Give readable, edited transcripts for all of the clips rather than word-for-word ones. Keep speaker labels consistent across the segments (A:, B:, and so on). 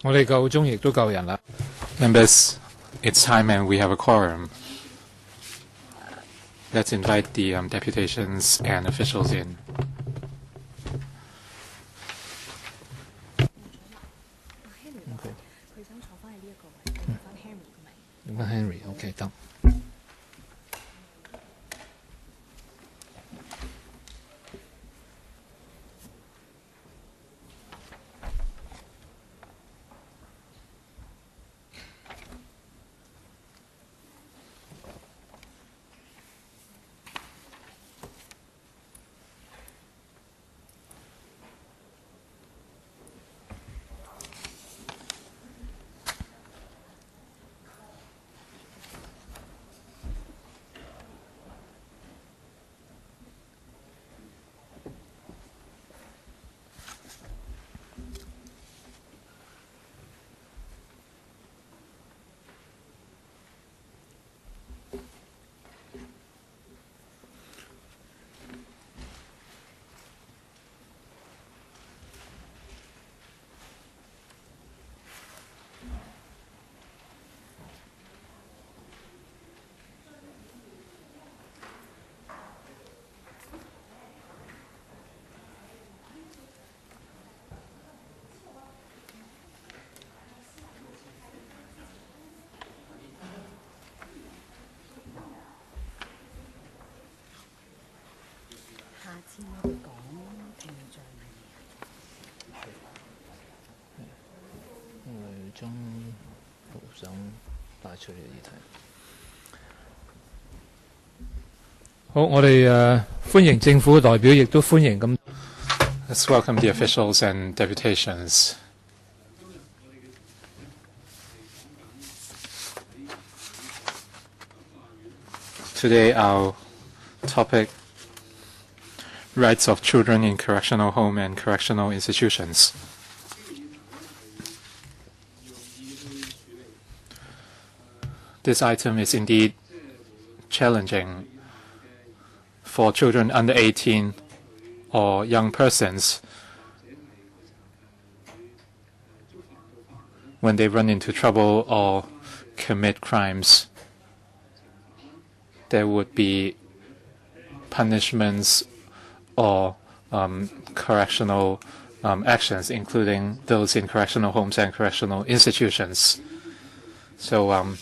A: 我哋夠鐘亦都夠人啦。
B: Members, it's time and we have a quorum. Let's invite the deputations and officials in.
A: Henry, OK 得。將部長帶出嚟嘅議題。好，我哋歡迎政府嘅代表，亦都歡迎咁。
B: Let's welcome the officials and deputations. Today our topic, rights of children in correctional home and correctional institutions. This item is indeed challenging for children under 18 or young persons when they run into trouble or commit crimes. There would be punishments or correctional actions, including those in correctional homes and correctional institutions. So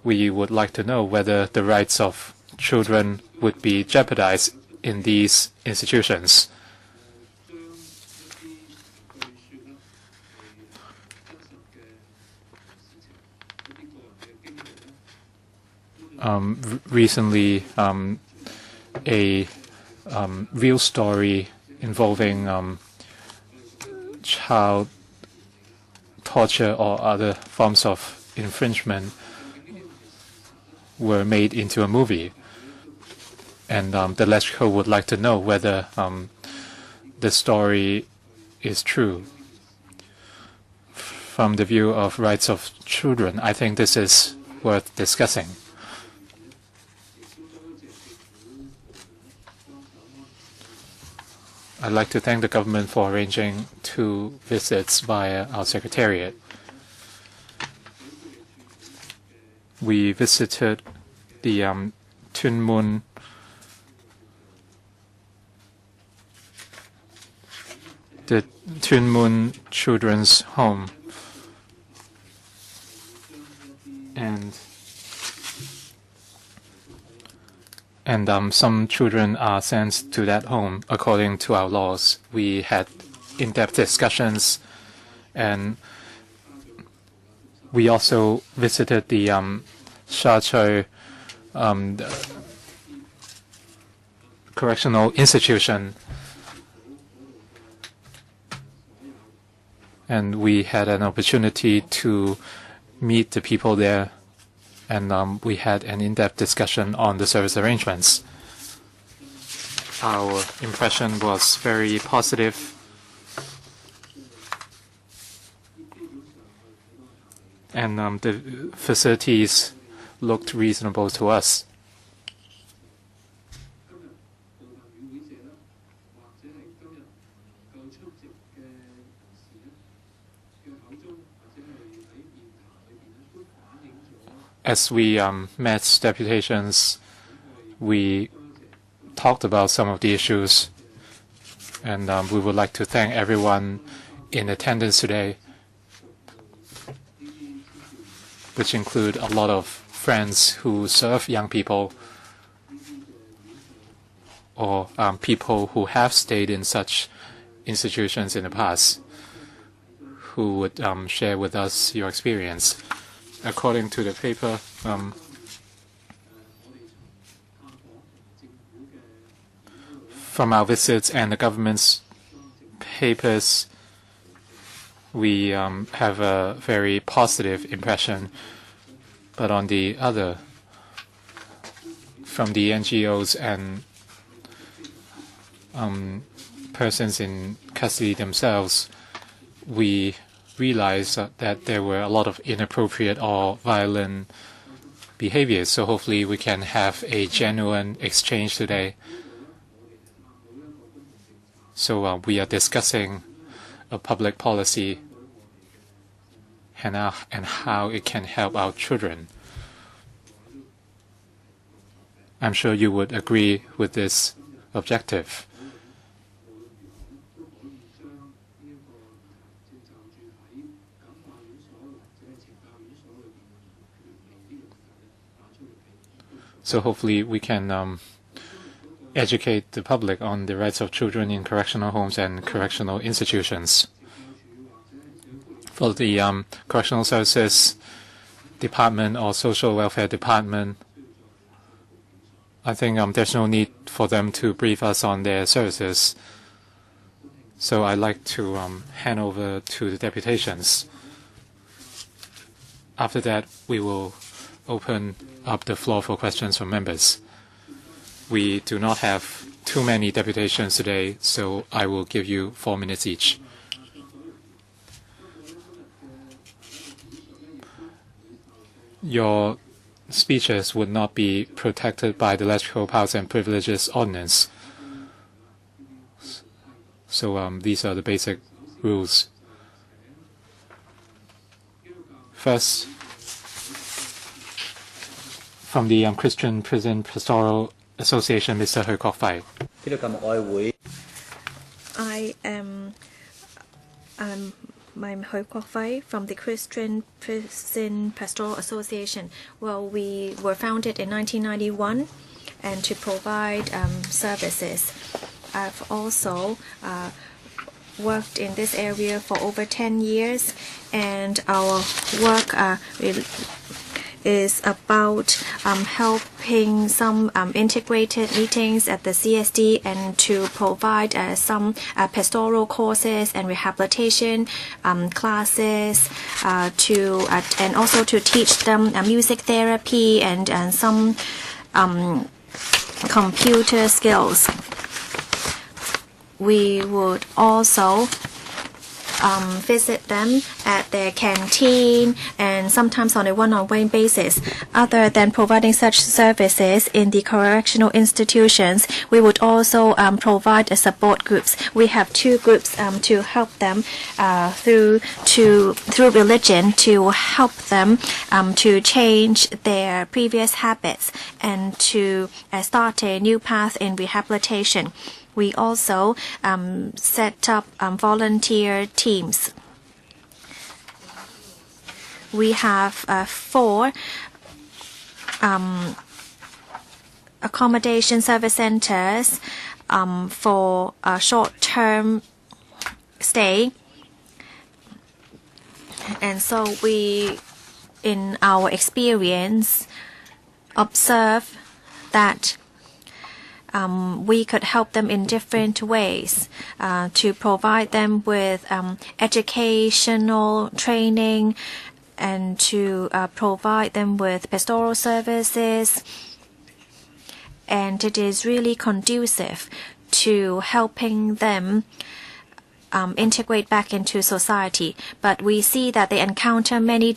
B: we would like to know whether the rights of children would be jeopardized in these institutions. Recently, a real story involving child torture or other forms of infringement were made into a movie. And the LegCo would like to know whether the story is true. From the view of rights of children, I think this is worth discussing. I'd like to thank the government for arranging 2 visits via our secretariat. We visited the Tuen Mun Children's Home, and some children are sent to that home according to our laws. We had in-depth discussions, and we also visited the Sha Choi Correctional Institution, and we had an opportunity to meet the people there, and we had an in-depth discussion on the service arrangements. Our impression was very positive. And the facilities looked reasonable to us. As we met deputations, we talked about some of the issues, and we would like to thank everyone in attendance today, which include a lot of friends who serve young people or people who have stayed in such institutions in the past, who would share with us your experience. According to the paper, from our visits and the government's papers, we have a very positive impression. But on the other, from the NGOs and persons in custody themselves, we realized that there were a lot of inappropriate or violent behaviors. So hopefully we can have a genuine exchange today. So we are discussing a public policy and how it can help our children. I'm sure you would agree with this objective. So hopefully we can educate the public on the rights of children in correctional homes and correctional institutions. For the Correctional Services Department or Social Welfare Department, I think there's no need for them to brief us on their services. So I'd like to hand over to the deputations. After that, we will open up the floor for questions from members. We do not have too many deputations today, so I will give you 4 minutes each. Your speeches would not be protected by the Electoral Powers and Privileges Ordinance. So these are the basic rules. First, from the Christian Prison Pastoral Association, Mr. Hui Kok Fai.
C: I'm Hui Kok Fai from the Christian Prison Pastoral Association. Well, we were founded in 1991 and to provide services. I've also worked in this area for over 10 years, and our work is about helping some integrated meetings at the CSD and to provide some pastoral courses and rehabilitation classes and also to teach them music therapy and some computer skills. We would also visit them at their canteen and sometimes on a one-on-one basis. Other than providing such services in the correctional institutions, we would also provide support groups. We have 2 groups to help them through religion, to help them to change their previous habits and to start a new path in rehabilitation. We also set up volunteer teams. We have 4 accommodation service centers for a short-term stay. And so we, in our experience, observe that we could help them in different ways to provide them with educational training and to provide them with pastoral services. And it is really conducive to helping them integrate back into society. But we see that they encounter many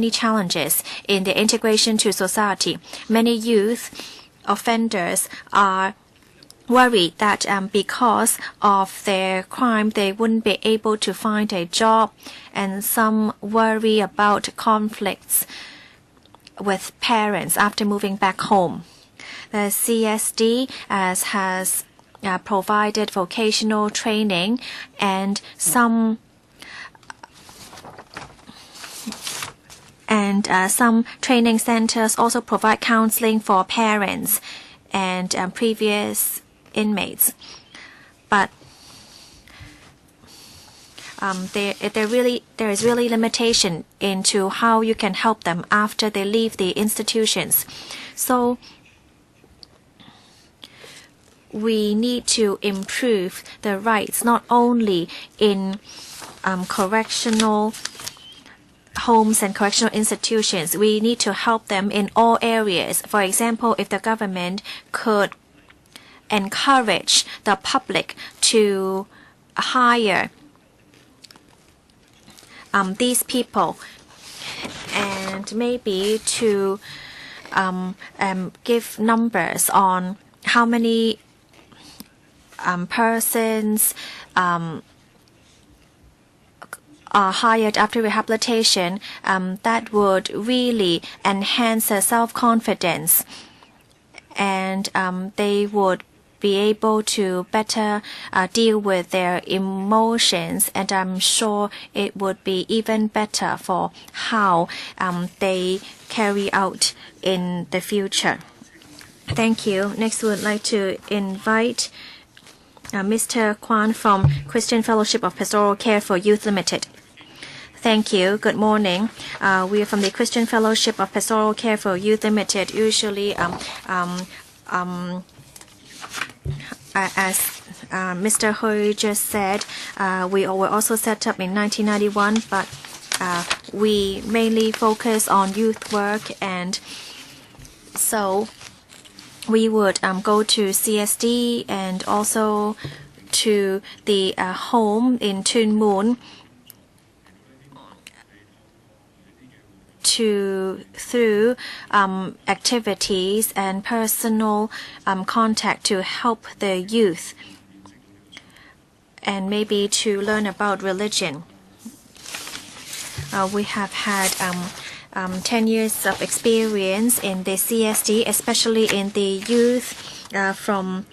C: challenges in their integration to society. Many youth offenders are worried that because of their crime they wouldn't be able to find a job, and some worry about conflicts with parents after moving back home. The CSD has provided vocational training, and some training centers also provide counseling for parents and previous inmates. But there is really limitation into how you can help them after they leave the institutions. So we need to improve the rights not only in correctional homes and correctional institutions. We need to help them in all areas. For example, if the government could encourage the public to hire these people, and maybe to give numbers on how many persons are hired after rehabilitation, that would really enhance their self-confidence, and they would be able to better deal with their emotions, and I'm sure it would be even better for how they carry out in the future. Thank you. Next, we would like to invite Mr. Kwan from Christian Fellowship of Pastoral Care for Youth Limited. Thank you. Good morning. We are from the Christian Fellowship of Pastoral Care for Youth Limited. Usually, as Mr. Hui just said, we were also set up in 1991, but we mainly focus on youth work, and so we would go to CSD and also to the home in Tuen Mun through activities and personal contact to help the youth, and maybe to learn about religion. We have had 10 years of experience in the CSD, especially in the youth from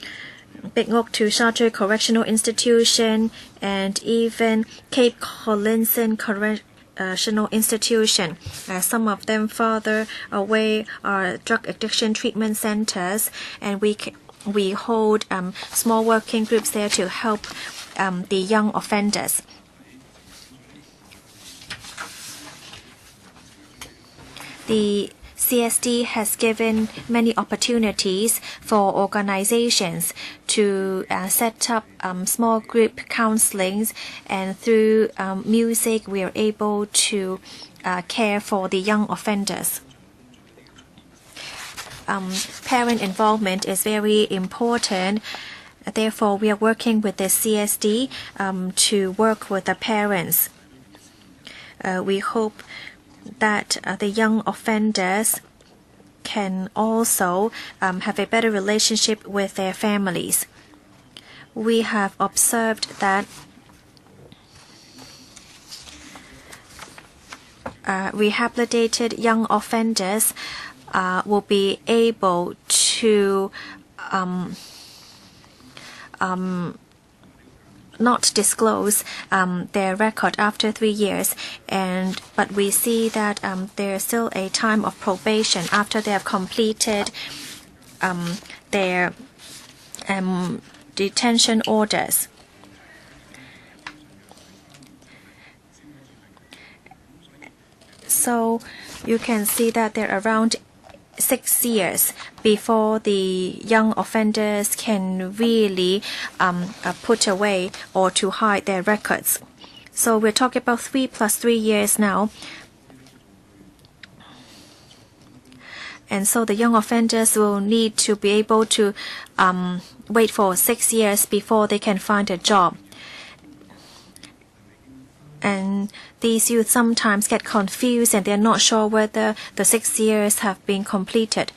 C: Big Ngok to Charter Correctional Institution, and even Cape Collinson Correctional Institution. Some of them further away are drug addiction treatment centers, and we hold small working groups there to help the young offenders. The CSD has given many opportunities for organizations to set up small group counselings, and through music we are able to care for the young offenders. Parent involvement is very important. Therefore, we are working with the CSD to work with the parents. We hope that the young offenders can also have a better relationship with their families. We have observed that rehabilitated young offenders will be able to not disclose their record after 3 years, but we see that there's still a time of probation after they have completed their detention orders. So you can see that they're around 6 years before the young offenders can really put away or to hide their records. So we're talking about 3 + 3 years now. And so the young offenders will need to be able to wait for 6 years before they can find a job. And these youth sometimes get confused and they're not sure whether the 6 years have been completed.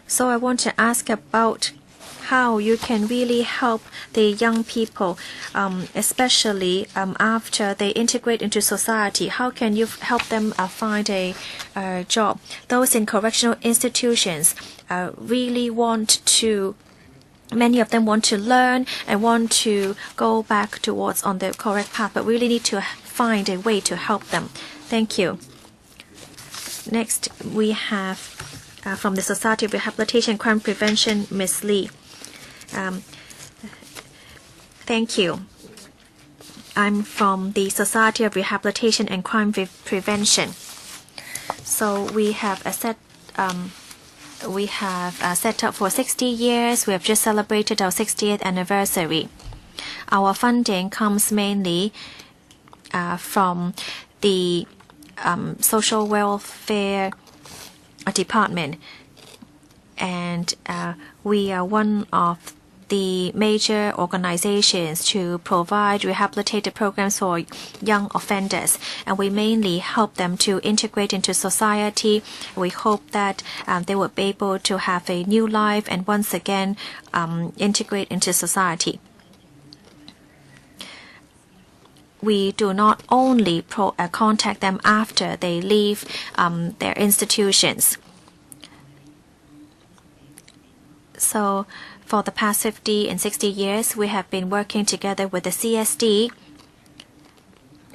C: So I want to ask about how you can really help the young people, especially after they integrate into society. How can you help them find a job? Those in correctional institutions really want to. Many of them want to learn and want to go back towards on the correct path, but really need to find a way to help them. Thank you. Next, we have from the Society of Rehabilitation and Crime Prevention, Ms. Lee. Thank you. I'm from the Society of Rehabilitation and Crime Prevention. So we have set up for 60 years. We have just celebrated our 60th anniversary. Our funding comes mainly from the social welfare department, and we are one of the major organizations to provide rehabilitative programs for young offenders, and we mainly help them to integrate into society. We hope that they will be able to have a new life and once again integrate into society. We do not only contact them after they leave their institutions. So for the past 50 and 60 years, we have been working together with the CSD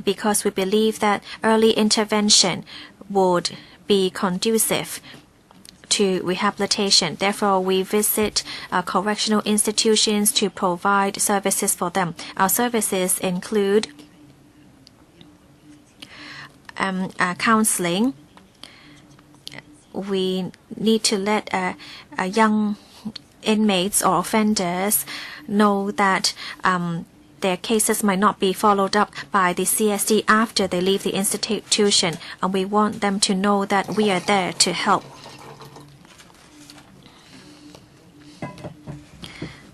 C: because we believe that early intervention would be conducive to rehabilitation. Therefore, we visit correctional institutions to provide services for them. Our services include counseling. We need to let young inmates or offenders know that their cases might not be followed up by the CSD after they leave the institution, and we want them to know that we are there to help.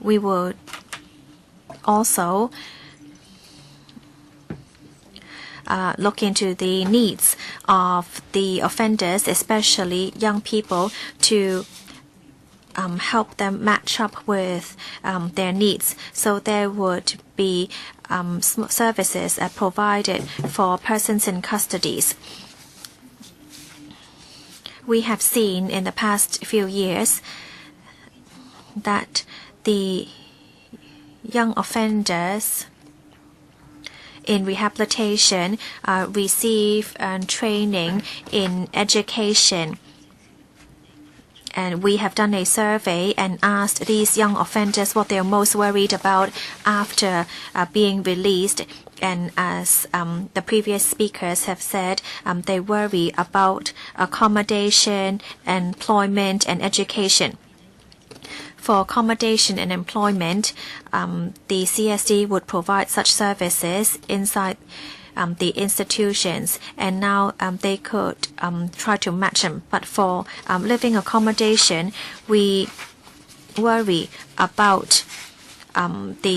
C: We will also look into the needs of the offenders, especially young people, to help them match up with their needs. So there would be services provided for persons in custodies. We have seen in the past few years that the young offenders in rehabilitation receive training in education. And we have done a survey and asked these young offenders what they are most worried about after being released. And as the previous speakers have said, they worry about accommodation, employment, and education. For accommodation and employment, the CSD would provide such services inside the institutions, and now they could try to match them. But for living accommodation, we worry about the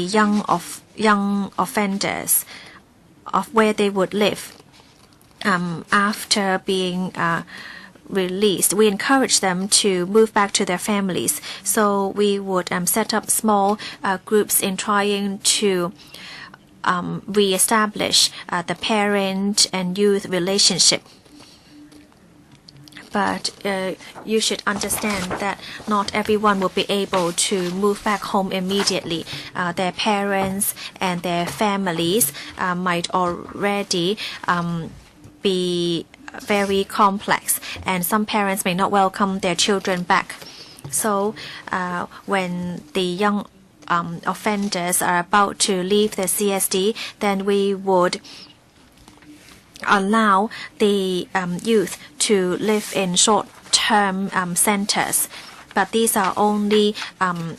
C: young offenders of where they would live after being released. We encourage them to move back to their families. So we would set up small groups in trying to re-establish the parent and youth relationship. But you should understand that not everyone will be able to move back home immediately. Their parents and their families might already be very complex, and some parents may not welcome their children back. So when the young offenders are about to leave the CSD, then we would allow the youth to live in short-term centers. But these are only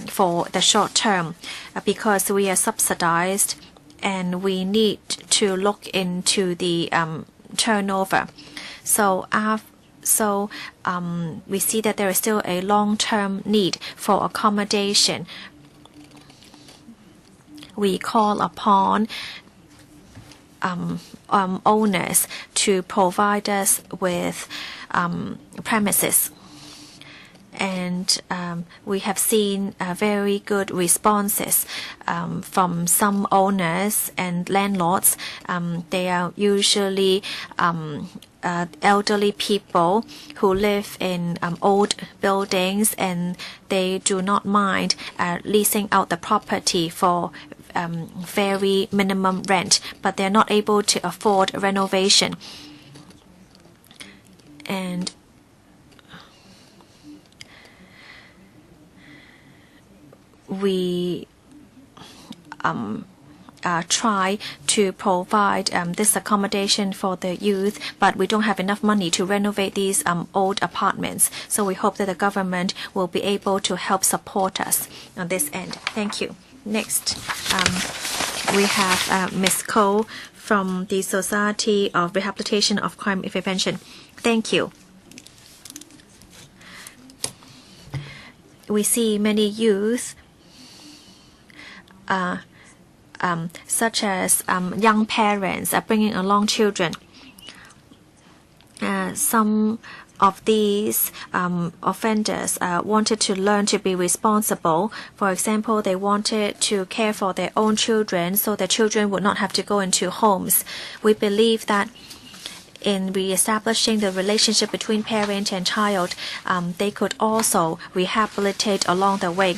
C: for the short term because we are subsidized, and we need to look into the turnover. So we see that there is still a long-term need for accommodation. We call upon owners to provide us with premises. and we have seen very good responses from some owners and landlords. They are usually elderly people who live in old buildings, and they do not mind leasing out the property for very minimum rent, but they're not able to afford renovation. And we try to provide this accommodation for the youth, but we don't have enough money to renovate these old apartments. So we hope that the government will be able to help support us on this end. Thank you. Next, we have Ms. Cole from the Society of Rehabilitation of Crime Prevention. Thank you. We see many youth such as young parents are bringing along children. Some of these offenders wanted to learn to be responsible. For example, they wanted to care for their own children so their children would not have to go into homes. We believe that in re-establishing the relationship between parent and child, they could also rehabilitate along the way.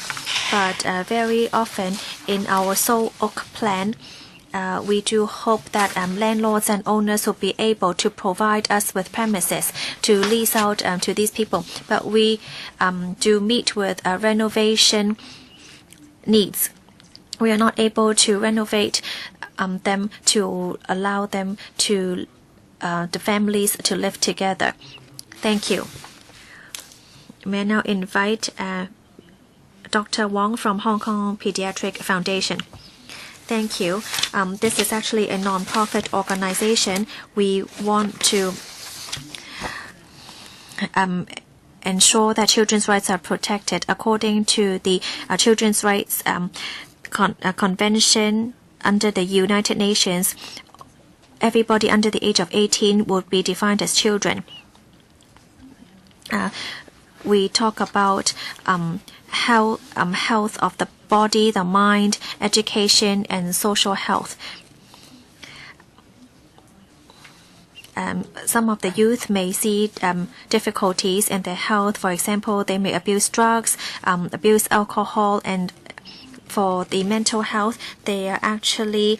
C: But very often in our Seoul Oak plan, we do hope that landlords and owners will be able to provide us with premises to lease out to these people. But we do meet with renovation needs. We are not able to renovate them to allow them to the families to live together. Thank you. May I now invite Dr. Wong from Hong Kong Pediatric Foundation. Thank you. This is actually a non-profit organization. We want to ensure that children's rights are protected. According to the Children's Rights Convention under the United Nations, everybody under the age of 18 would be defined as children. We talk about health of the body, the mind, education, and social health. Some of the youth may see difficulties in their health. For example, they may abuse drugs, abuse alcohol, and for the mental health, they are actually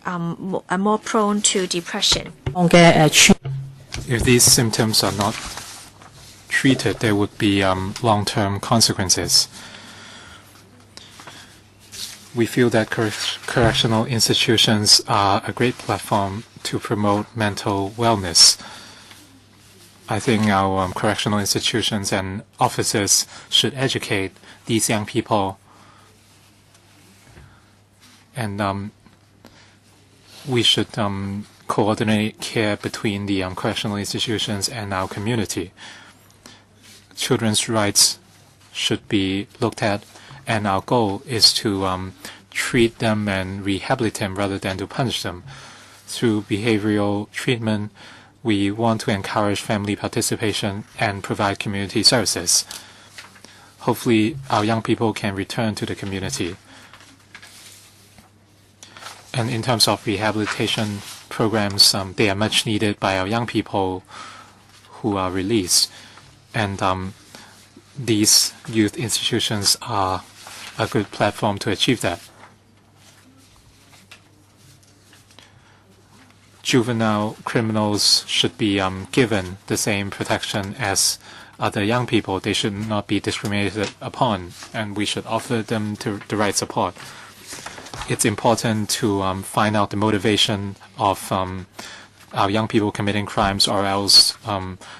C: more prone to depression.
B: If these symptoms are not treated, there would be long-term consequences. We feel that correctional institutions are a great platform to promote mental wellness. I think our correctional institutions and officers should educate these young people, and we should coordinate care between the correctional institutions and our community. Children's rights should be looked at, and our goal is to treat them and rehabilitate them rather than to punish them. Through behavioral treatment, we want to encourage family participation and provide community services. Hopefully, our young people can return to the community. And in terms of rehabilitation programs, they are much needed by our young people who are released. And these youth institutions are a good platform to achieve that. Juvenile criminals should be given the same protection as other young people. They should not be discriminated upon, and we should offer them the right support. It's important to find out the motivation of our young people committing crimes, or else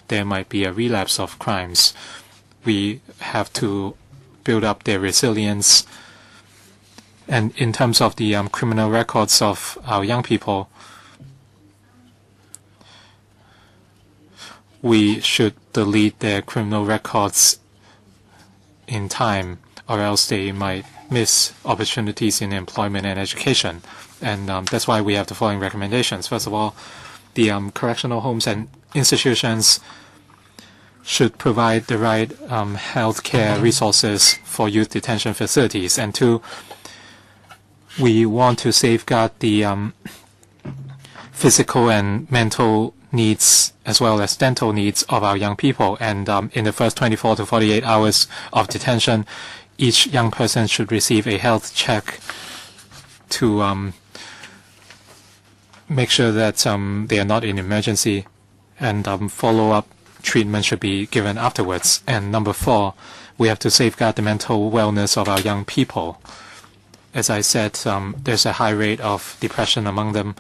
B: there might be a relapse of crimes. We have to build up their resilience. And in terms of the criminal records of our young people, we should delete their criminal records in time, or else they might miss opportunities in employment and education. And that's why we have the following recommendations. First of all, the correctional homes and institutions should provide the right health care resources for youth detention facilities. And two, we want to safeguard the physical and mental needs as well as dental needs of our young people. And in the first 24 to 48 hours of detention, each young person should receive a health check to make sure that they are not in emergency, and follow-up treatment should be given afterwards. And number 4, we have to safeguard the mental wellness of our young people. As I said, there's a high rate of depression among them,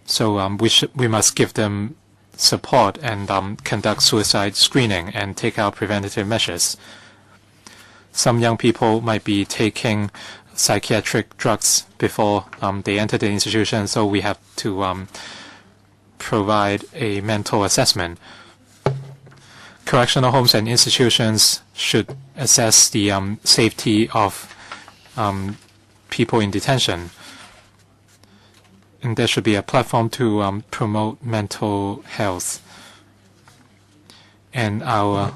B: so we must give them support and conduct suicide screening and take out preventative measures. Some young people might be taking psychiatric drugs before they enter the institution, so we have to provide a mental assessment. Correctional homes and institutions should assess the safety of people in detention. And there should be a platform to promote mental health. And our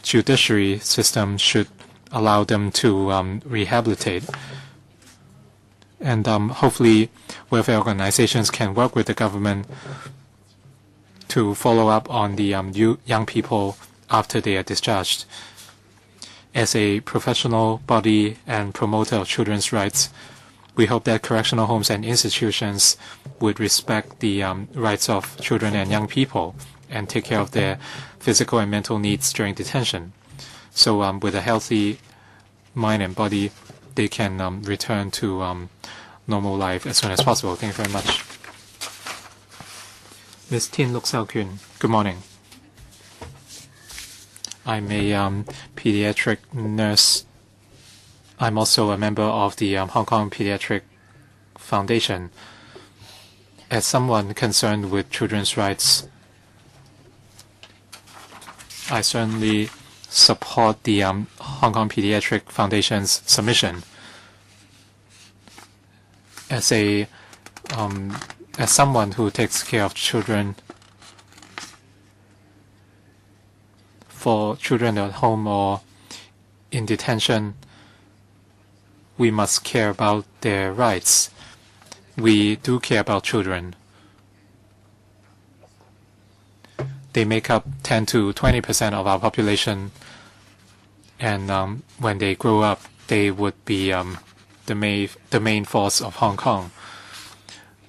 B: judiciary system should allow them to rehabilitate. And hopefully welfare organizations can work with the government to follow up on the young people after they are discharged. As a professional body and promoter of children's rights, we hope that correctional homes and institutions would respect the rights of children and young people and take care of their physical and mental needs during detention. So with a healthy mind and body, they can return to normal life as soon as possible. Thank you very much. Ms. Tin Luk Sao Kyun, good morning. I'm a pediatric nurse. I'm also a member of the Hong Kong Pediatric Foundation. As someone concerned with children's rights, I certainly support the Hong Kong Pediatric Foundation's submission. As someone who takes care of children, for children at home or in detention, we must care about their rights. We do care about children. They make up 10 to 20% of our population, and when they grow up, they would be the main force of Hong Kong.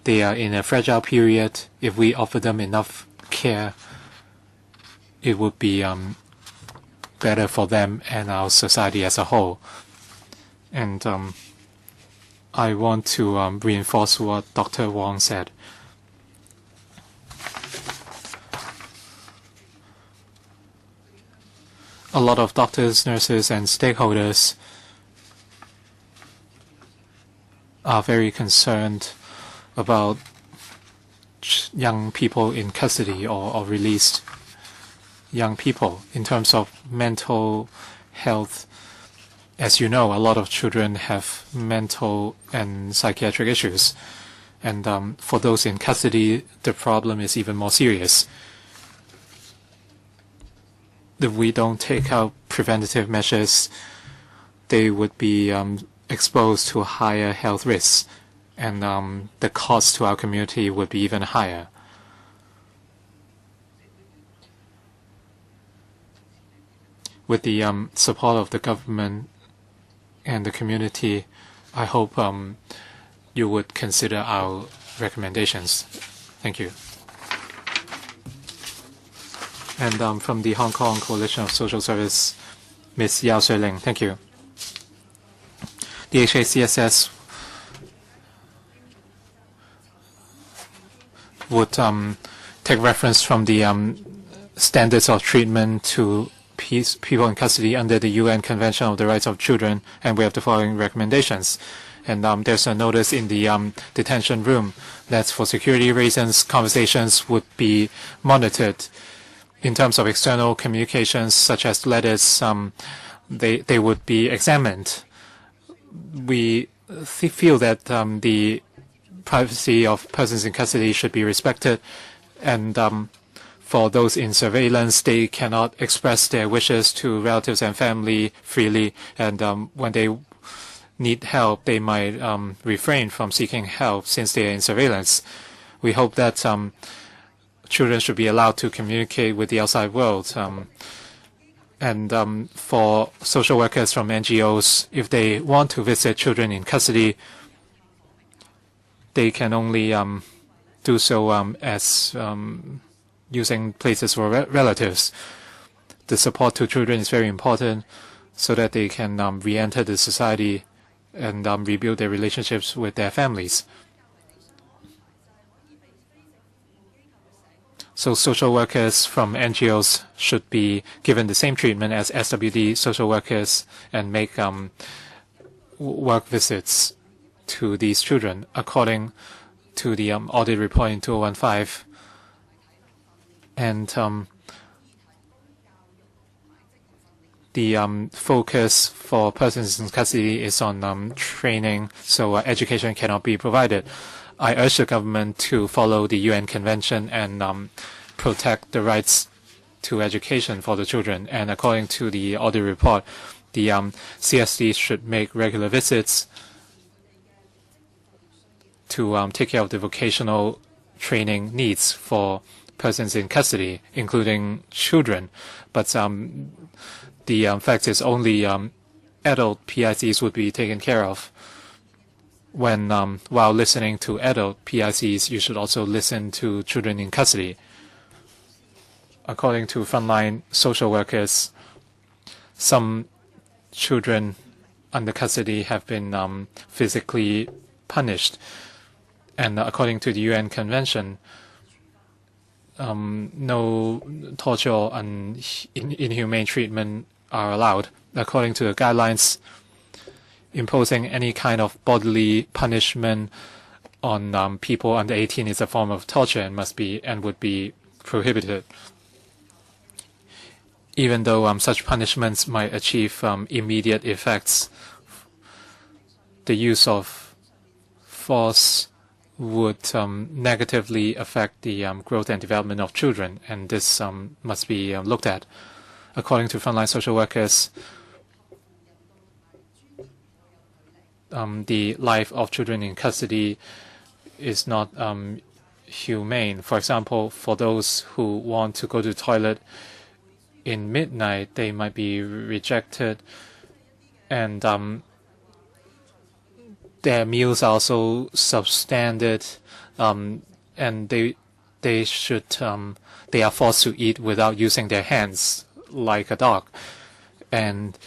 B: They are in a fragile period. If we offer them enough care, it would be better for them and our society as a whole. And I want to reinforce what Dr. Wong said. A lot of doctors, nurses, and stakeholders are very concerned about young people in custody or released young people in terms of mental health. As you know, a lot of children have mental and psychiatric issues. And for those in custody, the problem is even more serious. If we don't take out preventative measures, they would be exposed to higher health risks, and the cost to our community would be even higher. With the support of the government and the community, I hope you would consider our recommendations. Thank you. And from the Hong Kong Coalition of Social Service, Ms. Yao Sui-Ling. Thank you. The HKCSS would take reference from the standards of treatment to people in custody under the UN Convention on the Rights of Children, and we have the following recommendations. And there's a notice in the detention room that for security reasons, conversations would be monitored. In terms of external communications, such as letters, they would be examined. We feel that the privacy of persons in custody should be respected, and For those in surveillance, they cannot express their wishes to relatives and family freely, and when they need help, they might refrain from seeking help since they are in surveillance. We hope that children should be allowed to communicate with the outside world. And for social workers from NGOs, if they want to visit children in custody, they can only do so as using places for relatives. The support to children is very important so that they can re-enter the society and rebuild their relationships with their families. So social workers from NGOs should be given the same treatment as SWD social workers and make work visits to these children according to the audit report in 2015. And the focus for persons in custody is on training, so education cannot be provided. I urge the government to follow the UN Convention and protect the rights to education for the children. And according to the audit report, the CSD should make regular visits to take care of the vocational training needs for persons in custody, including children. But the fact is only adult PICs would be taken care of. When while listening to adult PICs, you should also listen to children in custody. According to frontline social workers, some children under custody have been physically punished. And according to the UN Convention, no torture and inhumane treatment are allowed. According to the guidelines, imposing any kind of bodily punishment on people under 18 is a form of torture and would be prohibited. Even though such punishments might achieve immediate effects, the use of force would negatively affect the growth and development of children, and this must be looked at. According to frontline social workers, the life of children in custody is not humane. For example, for those who want to go to the toilet in midnight, they might be rejected, and their meals are also substandard, and they are forced to eat without using their hands like a dog. And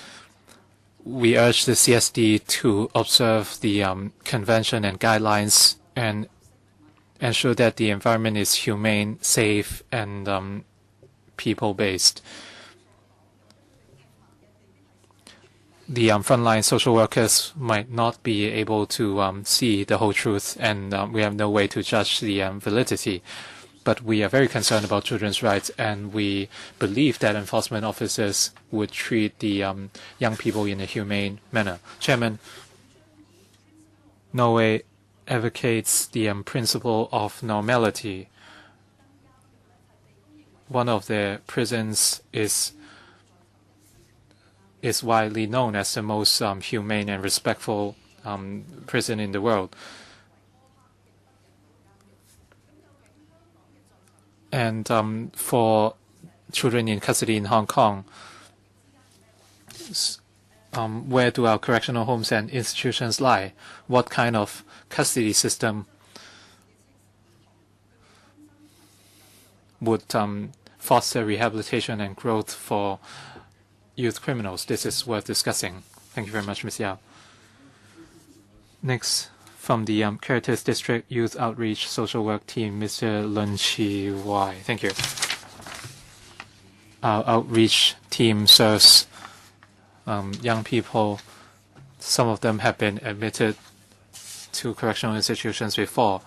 B: we urge the CSD to observe the convention and guidelines and ensure that the environment is humane, safe, and people-based. The frontline social workers might not be able to see the whole truth, and we have no way to judge the validity. But we are very concerned about children's rights, and we believe that enforcement officers would treat the young people in a humane manner. Chairman, Norway advocates the principle of normality. One of their prisons is widely known as the most humane and respectful prison in the world. And for children in custody in Hong Kong, where do our correctional homes and institutions lie? What kind of custody system would foster rehabilitation and growth for youth criminals? This is worth discussing. Thank you very much, Ms. Yao. Next, from the Caritas District Youth Outreach Social Work Team, Mr. Lun Chi Wai. Thank you. Our outreach team serves young people. Some of them have been admitted to correctional institutions before.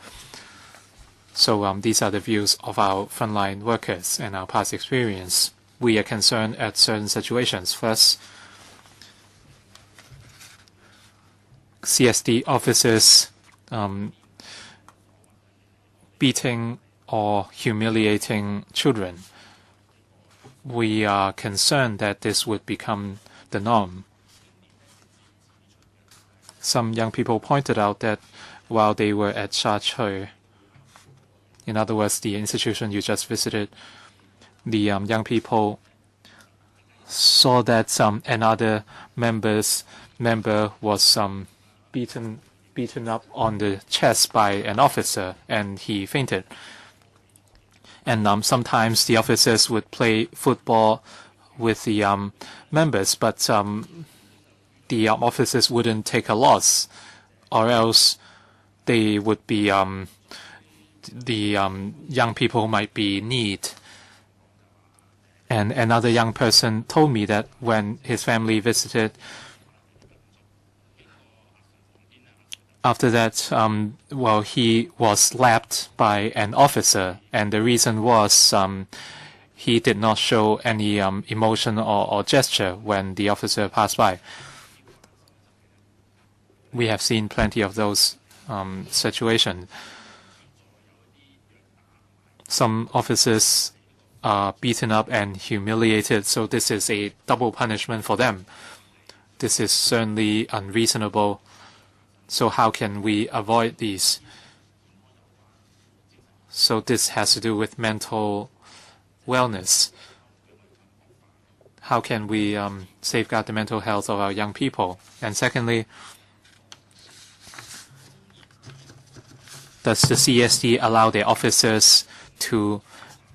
B: So these are the views of our frontline workers and our past experience. We are concerned at certain situations. First, CSD officers beating or humiliating children. We are concerned that this would become the norm. Some young people pointed out that while they were at Shache, in other words, the institution you just visited, the young people saw that another member was beaten up on the chest by an officer, and he fainted. And sometimes the officers would play football with the members, but the officers wouldn't take a loss, or else they would be the young people might be kneed. And another young person told me that when his family visited, after that, well, he was slapped by an officer, and the reason was he did not show any emotion or gesture when the officer passed by. We have seen plenty of those situations. Some officers are beaten up and humiliated, so this is a double punishment for them. This is certainly unreasonable. So how can we avoid these? So this has to do with mental wellness. How can we safeguard the mental health of our young people? And secondly, does the CSD allow their officers to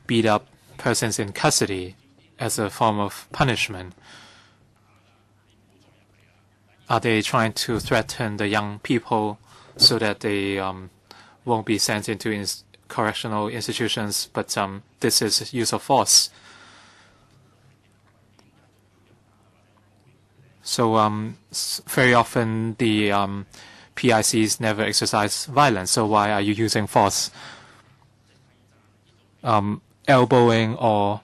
B: beat up persons in custody as a form of punishment? Are they trying to threaten the young people so that they won't be sent into correctional institutions? But this is use of force. So very often the PICs never exercise violence. So why are you using force? Elbowing or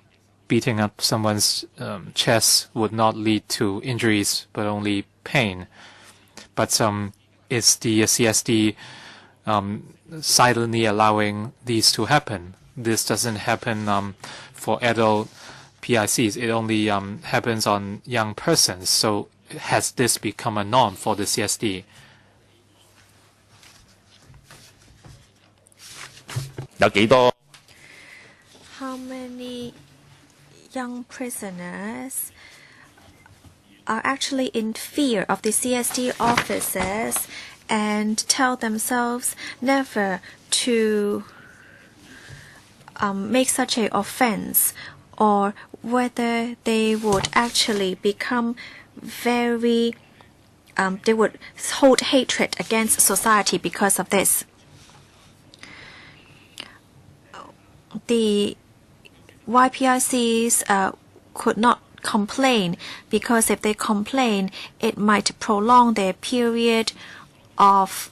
B: beating up someone's chest would not lead to injuries, but only pain. But is the CSD silently allowing these to happen? This doesn't happen for adult PICs. It only happens on young persons. So has this become a norm for the CSD?
C: How many young prisoners are actually in fear of the CSD officers and tell themselves never to make such an offense, or whether they would actually become very, they would hold hatred against society because of this. The YPICs could not complain, because if they complain, it might prolong their period of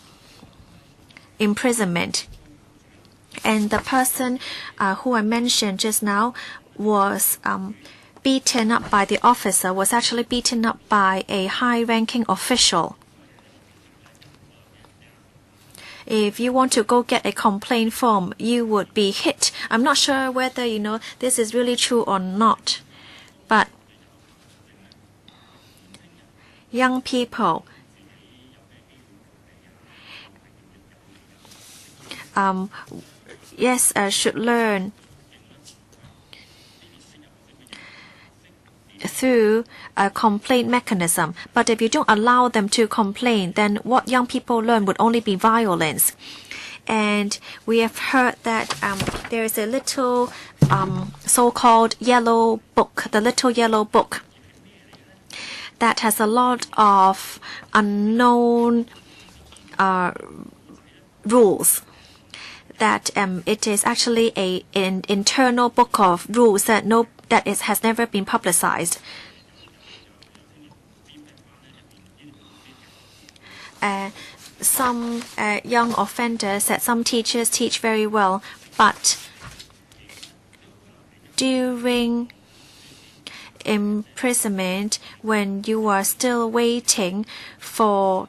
C: imprisonment. And the person who I mentioned just now was beaten up by the officer, was actually beaten up by a high-ranking official. If you want to go get a complaint form, you would be hit. I'm not sure whether, this is really true or not. But young people, should learn through a complaint mechanism. But if you don't allow them to complain, then what young people learn would only be violence. And we have heard that there is a little so-called yellow book, the little yellow book, that has a lot of unknown rules. That it is actually an internal book of rules that has never been publicized. Some young offenders said some teachers teach very well, but during imprisonment, when you are still waiting for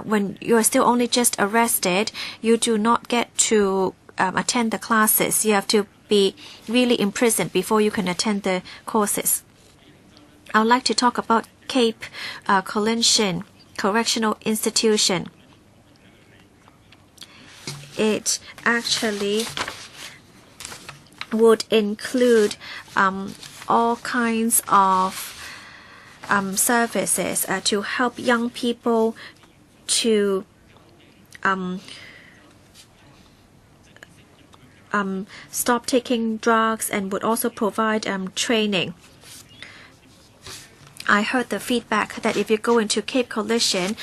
C: when you are still only just arrested, you do not get to attend the classes. You have to be really imprisoned before you can attend the courses. I would like to talk about Cape Collision Correctional Institution. It actually would include all kinds of services to help young people to stop taking drugs, and would also provide training. I heard the feedback that if you go into Cape Collision,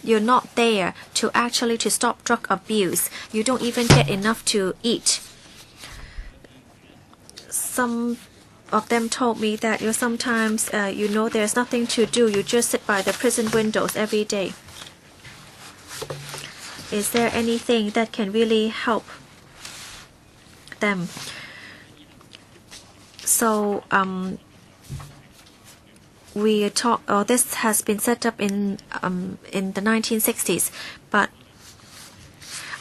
C: you're not there to actually to stop drug abuse. You don't even get enough to eat. Some of them told me that sometimes there's nothing to do. You just sit by the prison windows every day. Is there anything that can really help them? So this has been set up in the 1960s, but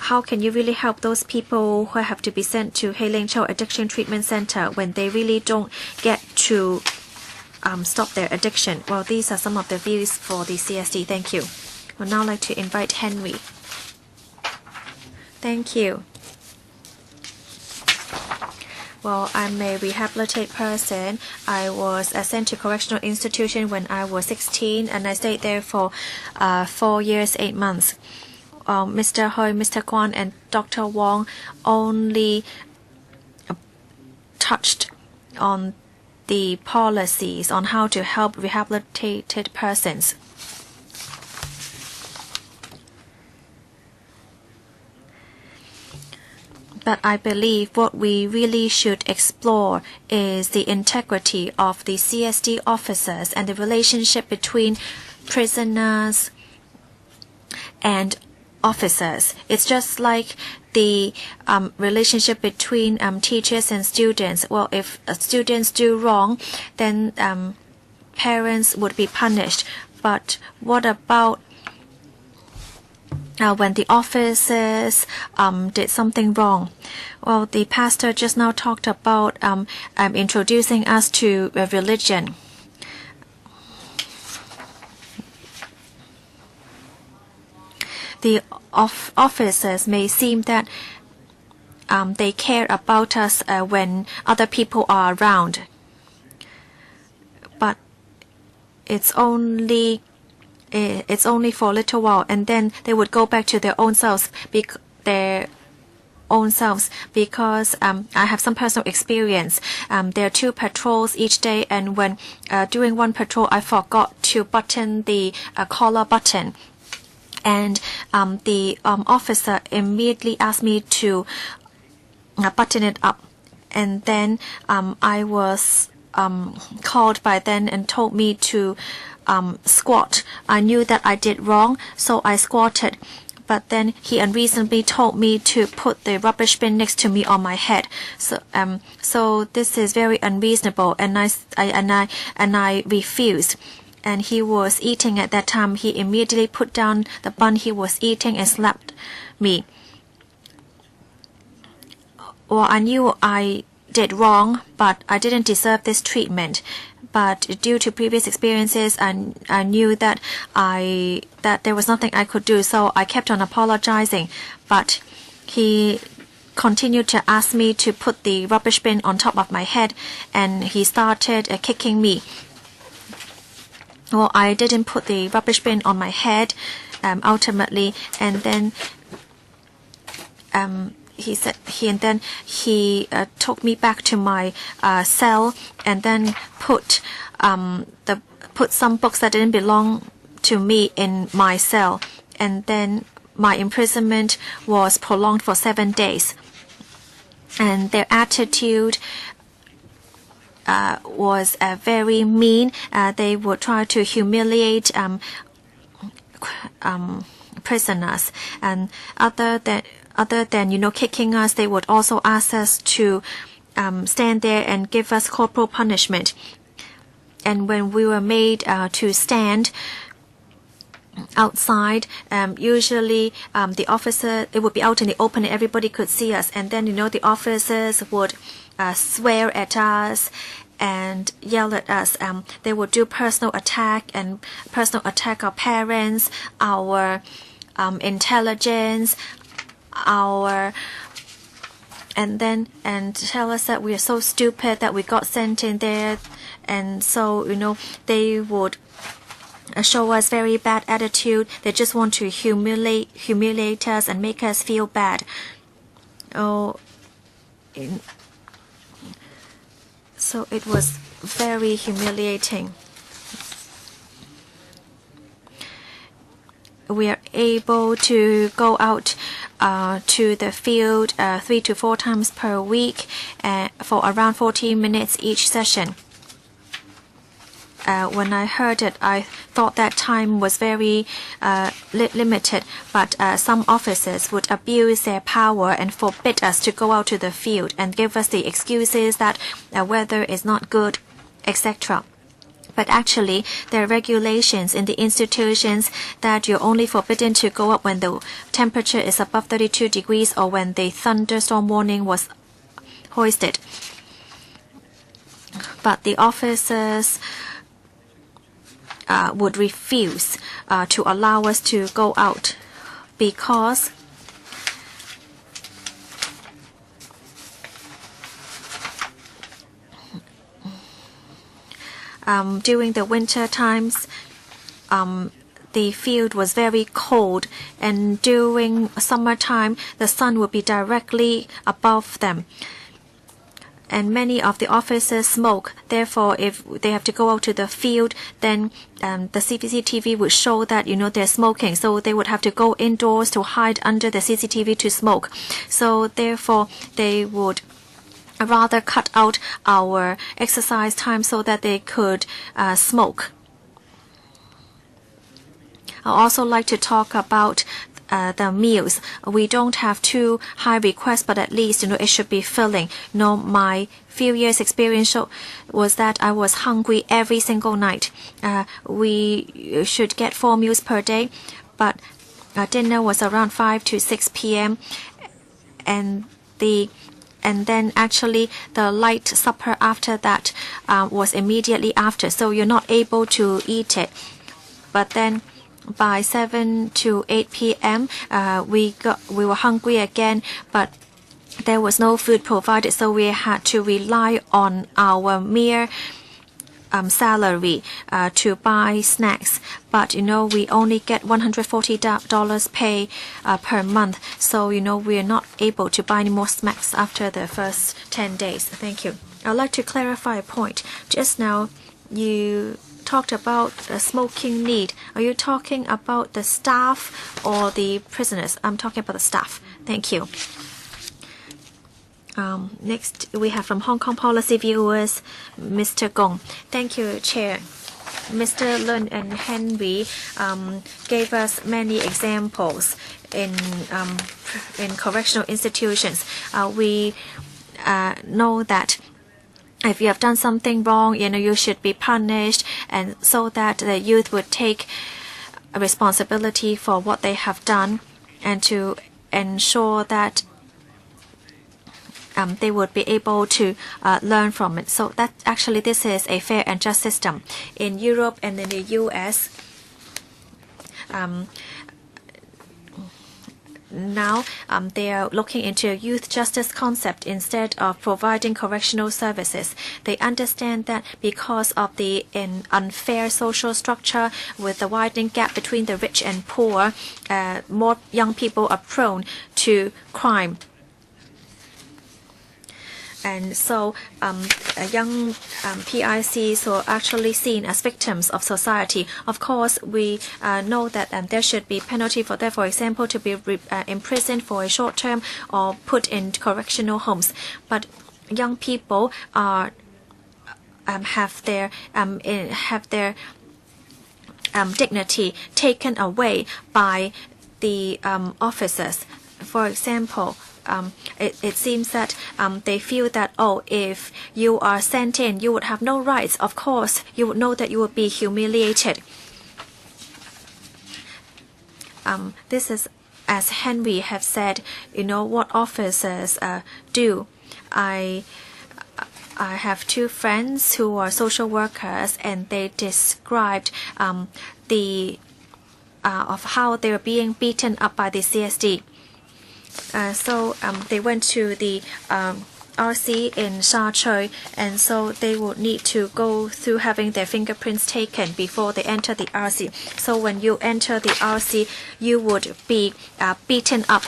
C: how can you really help those people who have to be sent to Hailing Child Addiction Treatment Center when they really don't get to stop their addiction? Well, these are some of the views for the CSD. Thank you. I would now like to invite Henry. Thank you. Well, I'm a rehabilitated person. I was sent to correctional institution when I was 16, and I stayed there for 4 years, 8 months. Mr. Hui, Mr. Kwan, and Dr. Wong only touched on the policies on how to help rehabilitated persons. But I believe what we really should explore is the integrity of the CSD officers and the relationship between prisoners and officers. It's just like the relationship between teachers and students. Well, if students do wrong, then parents would be punished. But what about when the officers did something wrong? Well, the pastor just now talked about introducing us to religion. The officers may seem that they care about us when other people are around, but it's only for a little while, and then they would go back to their own selves because I have some personal experience. There are 2 patrols each day, and when during one patrol I forgot to button the collar button, and the officer immediately asked me to button it up, and then I was called by then and told me to squat. I knew that I did wrong, so I squatted. But then he unreasonably told me to put the rubbish bin next to me on my head. So this is very unreasonable, and I refused. And he was eating at that time. He immediately put down the bun he was eating and slapped me. Well, I knew I did wrong, but I didn't deserve this treatment. But due to previous experiences, I knew that there was nothing I could do, so I kept on apologizing. But he continued to ask me to put the rubbish bin on top of my head, and he started kicking me. Well, I didn't put the rubbish bin on my head ultimately, and then he took me back to my cell, and then put some books that didn't belong to me in my cell, and then my imprisonment was prolonged for 7 days. And their attitude was very mean. They would try to humiliate prisoners, and other than kicking us, they would also ask us to stand there and give us corporal punishment. And when we were made to stand, outside. Usually the officer, it would be out in the open and everybody could see us, and then the officers would swear at us and yell at us. They would do personal attack our parents, our intelligence, and tell us that we are so stupid that we got sent in there, and so they would show us very bad attitude. They just want to humiliate us and make us feel bad. So it was very humiliating. We are able to go out to the field 3 to 4 times per week for around 40 minutes each session. When I heard it, I thought that time was very limited, but some officers would abuse their power and forbid us to go out to the field and give us the excuses that weather is not good, etc. But actually, there are regulations in the institutions that you're only forbidden to go up when the temperature is above 32 degrees or when the thunderstorm warning was hoisted. But the officers would refuse to allow us to go out because during the winter times the field was very cold, and during summertime the sun would be directly above them. And many of the officers smoke. Therefore, if they have to go out to the field, then the CCTV would show that they're smoking. So they would have to go indoors to hide under the CCTV to smoke. So therefore, they would rather cut out our exercise time so that they could smoke. I also like to talk about the meals. We don't have too high requests, but at least it should be filling. My few years experience was that I was hungry every single night. We should get 4 meals per day, but dinner was around 5 to 6 p.m. and then actually the light supper after that was immediately after, so you're not able to eat it. But then by 7 to 8 p.m. We were hungry again, but there was no food provided, so we had to rely on our mere salary to buy snacks. But we only get $140 pay per month, so we are not able to buy any more snacks after the first 10 days. Thank you. I'd like to clarify a point. Just now you talked about the smoking need. Are you talking about the staff or the prisoners? I'm talking about the staff. Thank you. Next, we have from Hong Kong Policy Viewers, Mr. Gong. Thank you, Chair. Mr. Lun and Henry gave us many examples in correctional institutions. We know that if you have done something wrong, you should be punished, and so that the youth would take responsibility for what they have done, and to ensure that they would be able to learn from it. So that actually this is a fair and just system. In Europe and in the US, now they are looking into a youth justice concept instead of providing correctional services. They understand that because of the unfair social structure with the widening gap between the rich and poor, more young people are prone to crime. And so young PICs are actually seen as victims of society. Of course, we know that there should be penalty for that, for example, to be imprisoned for a short term or put in correctional homes. But young people are have their dignity taken away by the officers. For example, it seems that they feel that, if you are sent in, you would have no rights. Of course, you would know that you would be humiliated. this is, as Henry have said, what officers do. I have two friends who are social workers, and they described of how they were being beaten up by the CSD. So they went to the RC in Sha and so they would need to go through having their fingerprints taken before they enter the RC. So when you enter the RC, you would be beaten up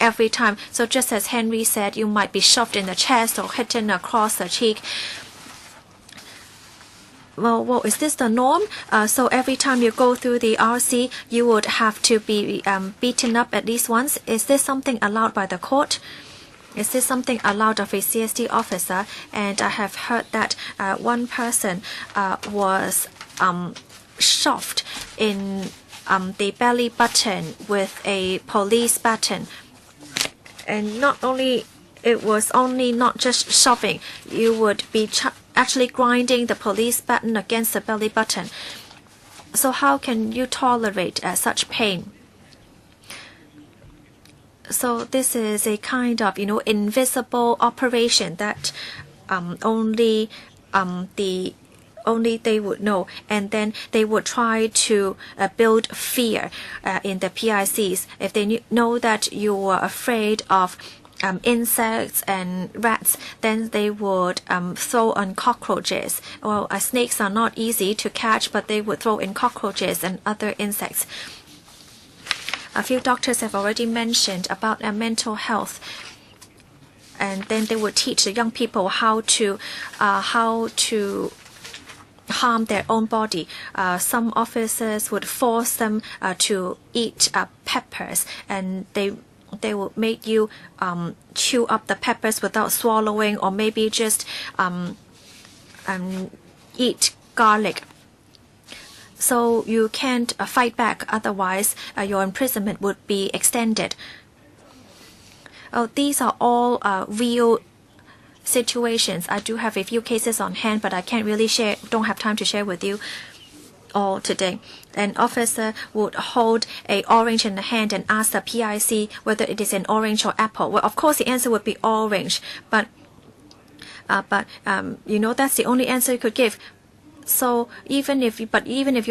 C: every time. So just as Henry said, you might be shoved in the chest or hit across the cheek. Well, is this the norm? So every time you go through the RC, you would have to be beaten up at least once. Is this something allowed by the court? Is this something allowed of a CSD officer? And I have heard that one person was shoved in the belly button with a police baton. And it was not just shoving. You would be actually grinding the police baton against the belly button. So how can you tolerate such pain? So this is a kind of invisible operation that only they would know, and then they would try to build fear in the PICs. If they know that you are afraid of insects and rats, then they would throw on cockroaches. Well, snakes are not easy to catch, but they would throw in cockroaches and other insects. A few doctors have already mentioned about mental health, and then they would teach the young people how to harm their own body. Some officers would force them to eat peppers, and they will make you chew up the peppers without swallowing, or maybe just eat garlic. So you can't fight back, otherwise your imprisonment would be extended. These are all real situations. I do have a few cases on hand, but I can't really don't have time to share with you all today. An officer would hold an orange in the hand and ask the PIC whether it is an orange or apple. Well, of course the answer would be orange, but that's the only answer you could give. So even if you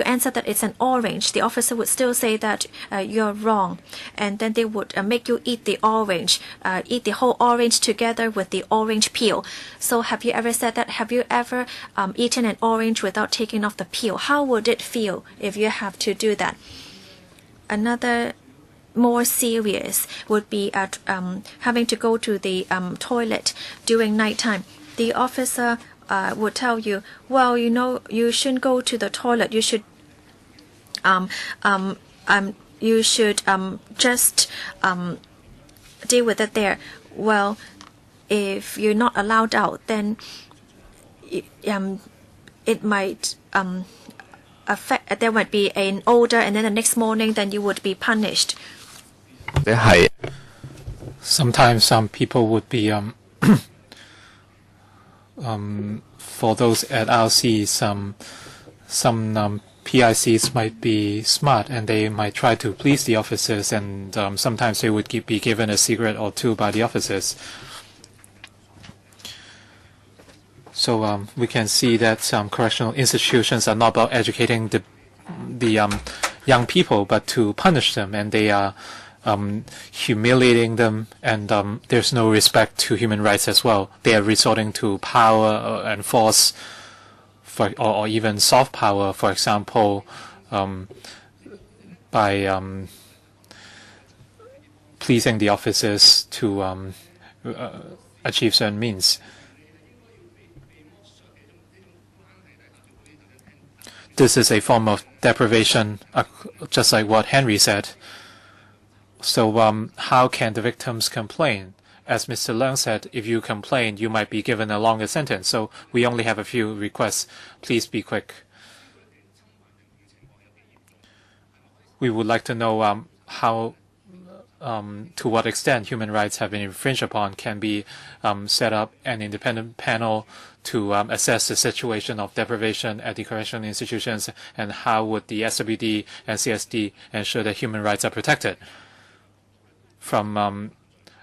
C: answer that it's an orange, the officer would still say that you're wrong, and then they would make you eat the orange, eat the whole orange together with the orange peel. So have you ever said that? Have you ever eaten an orange without taking off the peel? How would it feel if you have to do that? Another more serious would be having to go to the toilet during nighttime. The officer would tell you, well, you shouldn't go to the toilet. You should just deal with it there. Well, if you're not allowed out, then it might affect. There might be an odor, and then the next morning, then you would be punished.
B: Sometimes some people would be for those at RC, some PICs might be smart, and they might try to please the officers, and sometimes they would be given a cigarette or two by the officers. So we can see that correctional institutions are not about educating the young people, but to punish them, and they are humiliating them, and there's no respect to human rights as well. They are resorting to power and force, or even soft power, for example, by pleasing the officers to achieve certain means. This is a form of deprivation, just like what Henry said. So how can the victims complain? As Mr. Leung said, if you complain, you might be given a longer sentence. So we only have a few requests. Please be quick. We would like to know how to what extent human rights have been infringed upon, can be set up an independent panel to assess the situation of deprivation at the correctional institutions, and how would the SWD and CSD ensure that human rights are protected from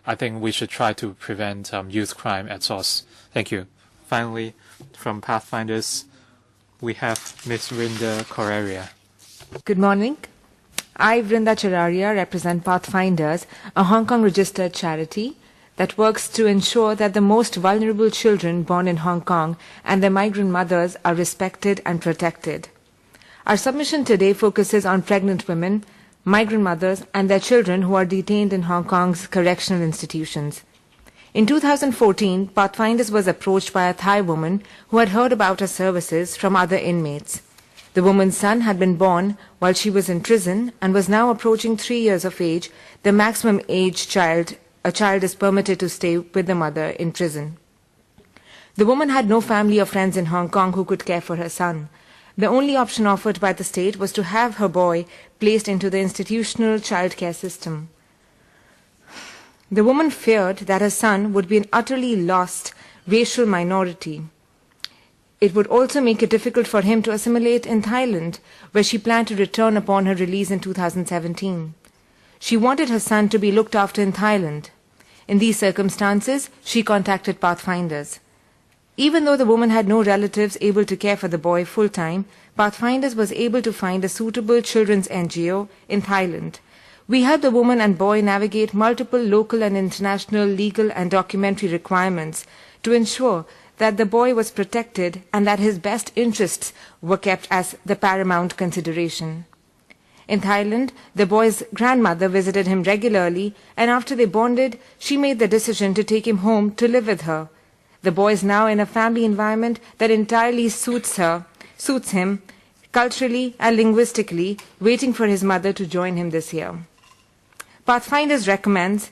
B: I think we should try to prevent youth crime at source. Thank you. Finally, from Pathfinders, we have Ms. Rinda Correria.
D: Good morning. I, Vrinda Chararia, represent Pathfinders, a Hong Kong registered charity that works to ensure that the most vulnerable children born in Hong Kong and their migrant mothers are respected and protected. Our submission today focuses on pregnant women, migrant mothers and their children who are detained in Hong Kong's correctional institutions. In 2014, Pathfinders was approached by a Thai woman who had heard about our services from other inmates. The woman's son had been born while she was in prison and was now approaching 3 years of age, the maximum age a child is permitted to stay with the mother in prison. The woman had no family or friends in Hong Kong who could care for her son. The only option offered by the state was to have her boy placed into the institutional childcare system. The woman feared that her son would be an utterly lost racial minority. It would also make it difficult for him to assimilate in Thailand, where she planned to return upon her release in 2017. She wanted her son to be looked after in Thailand. In these circumstances, she contacted Pathfinders. Even though the woman had no relatives able to care for the boy full-time, Pathfinders was able to find a suitable children's NGO in Thailand. We helped the woman and boy navigate multiple local and international legal and documentary requirements to ensure that the boy was protected and that his best interests were kept as the paramount consideration. In Thailand, the boy's grandmother visited him regularly, and after they bonded, she made the decision to take him home to live with her. The boy is now in a family environment that entirely suits him, culturally and linguistically, waiting for his mother to join him this year. Pathfinders recommends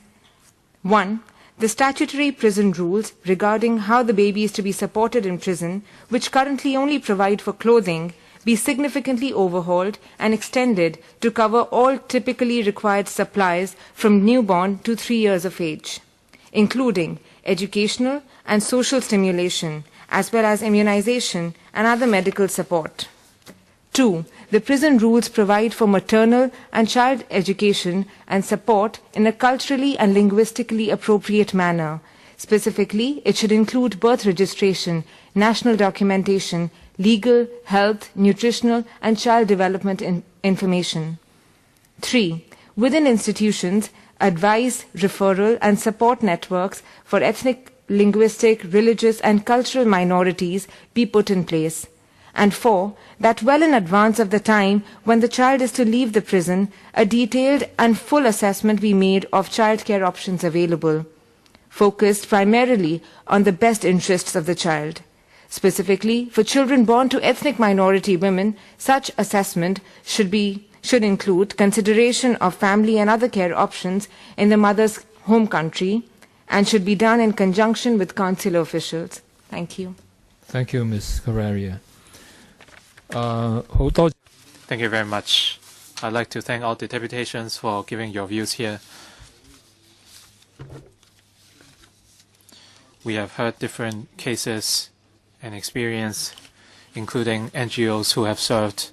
D: 1. The statutory prison rules regarding how the baby is to be supported in prison, which currently only provide for clothing, be significantly overhauled and extended to cover all typically required supplies from newborn to 3 years of age, including educational and social stimulation, as well as immunization and other medical support. 2. The prison rules provide for maternal and child education and support in a culturally and linguistically appropriate manner. Specifically, it should include birth registration, national documentation, legal, health, nutritional, and child development information. 3. Within institutions, advice, referral, and support networks for ethnic, linguistic, religious, and cultural minorities be put in place. And 4. That well in advance of the time when the child is to leave the prison, a detailed and full assessment be made of childcare options available, focused primarily on the best interests of the child. Specifically, for children born to ethnic minority women, such assessment should include consideration of family and other care options in the mother's home country and should be done in conjunction with consular officials. Thank you.
A: Thank you, Ms. Correria.
B: Thank you very much. I'd like to thank all the deputations for giving your views here. We have heard different cases and experience, including NGOs who have served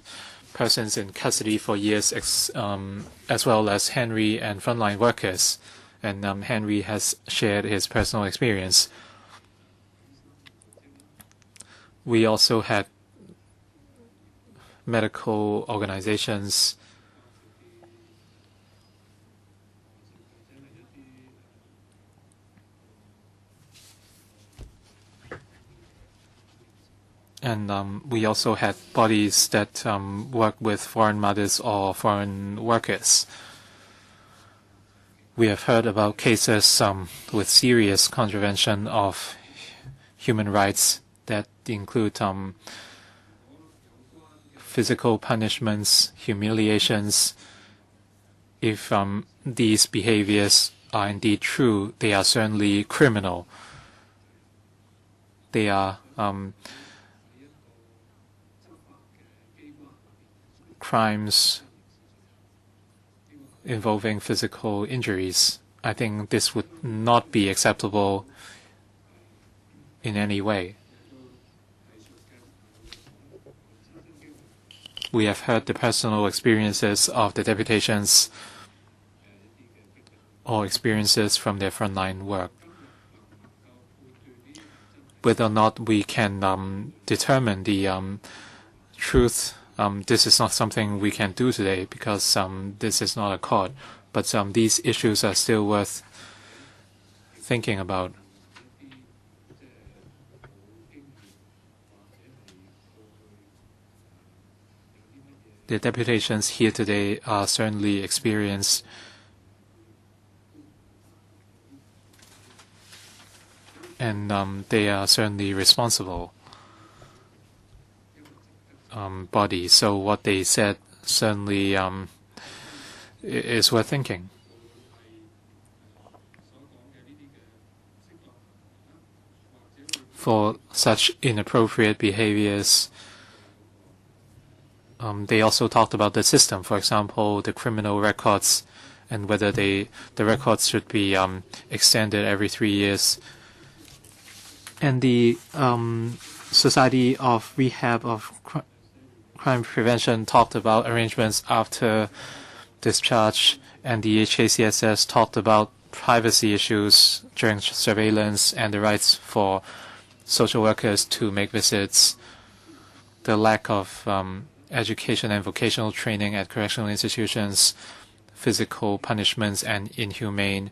B: persons in custody for years, as well as Henry and frontline workers. And Henry has shared his personal experience. We also had medical organizations and we also had bodies that work with foreign mothers or foreign workers. We have heard about cases with serious contravention of human rights that include physical punishments, humiliations. If these behaviors are indeed true, they are certainly criminal. They are crimes involving physical injuries. I think this would not be acceptable in any way. We have heard the personal experiences of the deputations or experiences from their frontline work. Whether or not we can determine the truth, this is not something we can do today because this is not a court. But these issues are still worth thinking about. The deputations here today are certainly experienced and they are certainly responsible bodies. So what they said certainly is worth thinking. For such inappropriate behaviors, they also talked about the system, for example, the criminal records and whether the records should be extended every 3 years. And the Society of Rehab of Crime Prevention talked about arrangements after discharge, and the HKCSS talked about privacy issues during surveillance and the rights for social workers to make visits, the lack of education and vocational training at correctional institutions, physical punishments and inhumane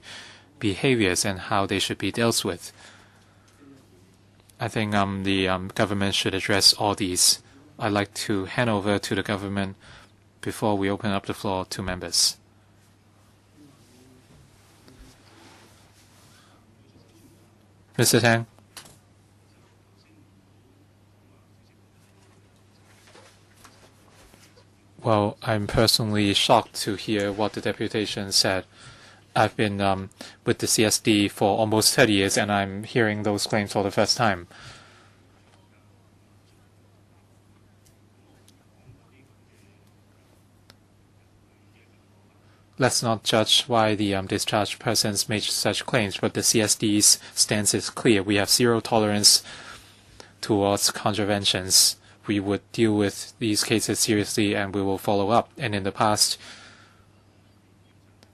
B: behaviors and how they should be dealt with. I think the government should address all these. I'd like to hand over to the government before we open up the floor to members. Mr. Tang. Well, I'm personally shocked to hear what the deputation said. I've been with the CSD for almost 30 years, and I'm hearing those claims for the first time. Let's not judge why the discharged persons made such claims, but the CSD's stance is clear. We have zero tolerance towards contraventions. We would deal with these cases seriously, and we will follow up. And in the past,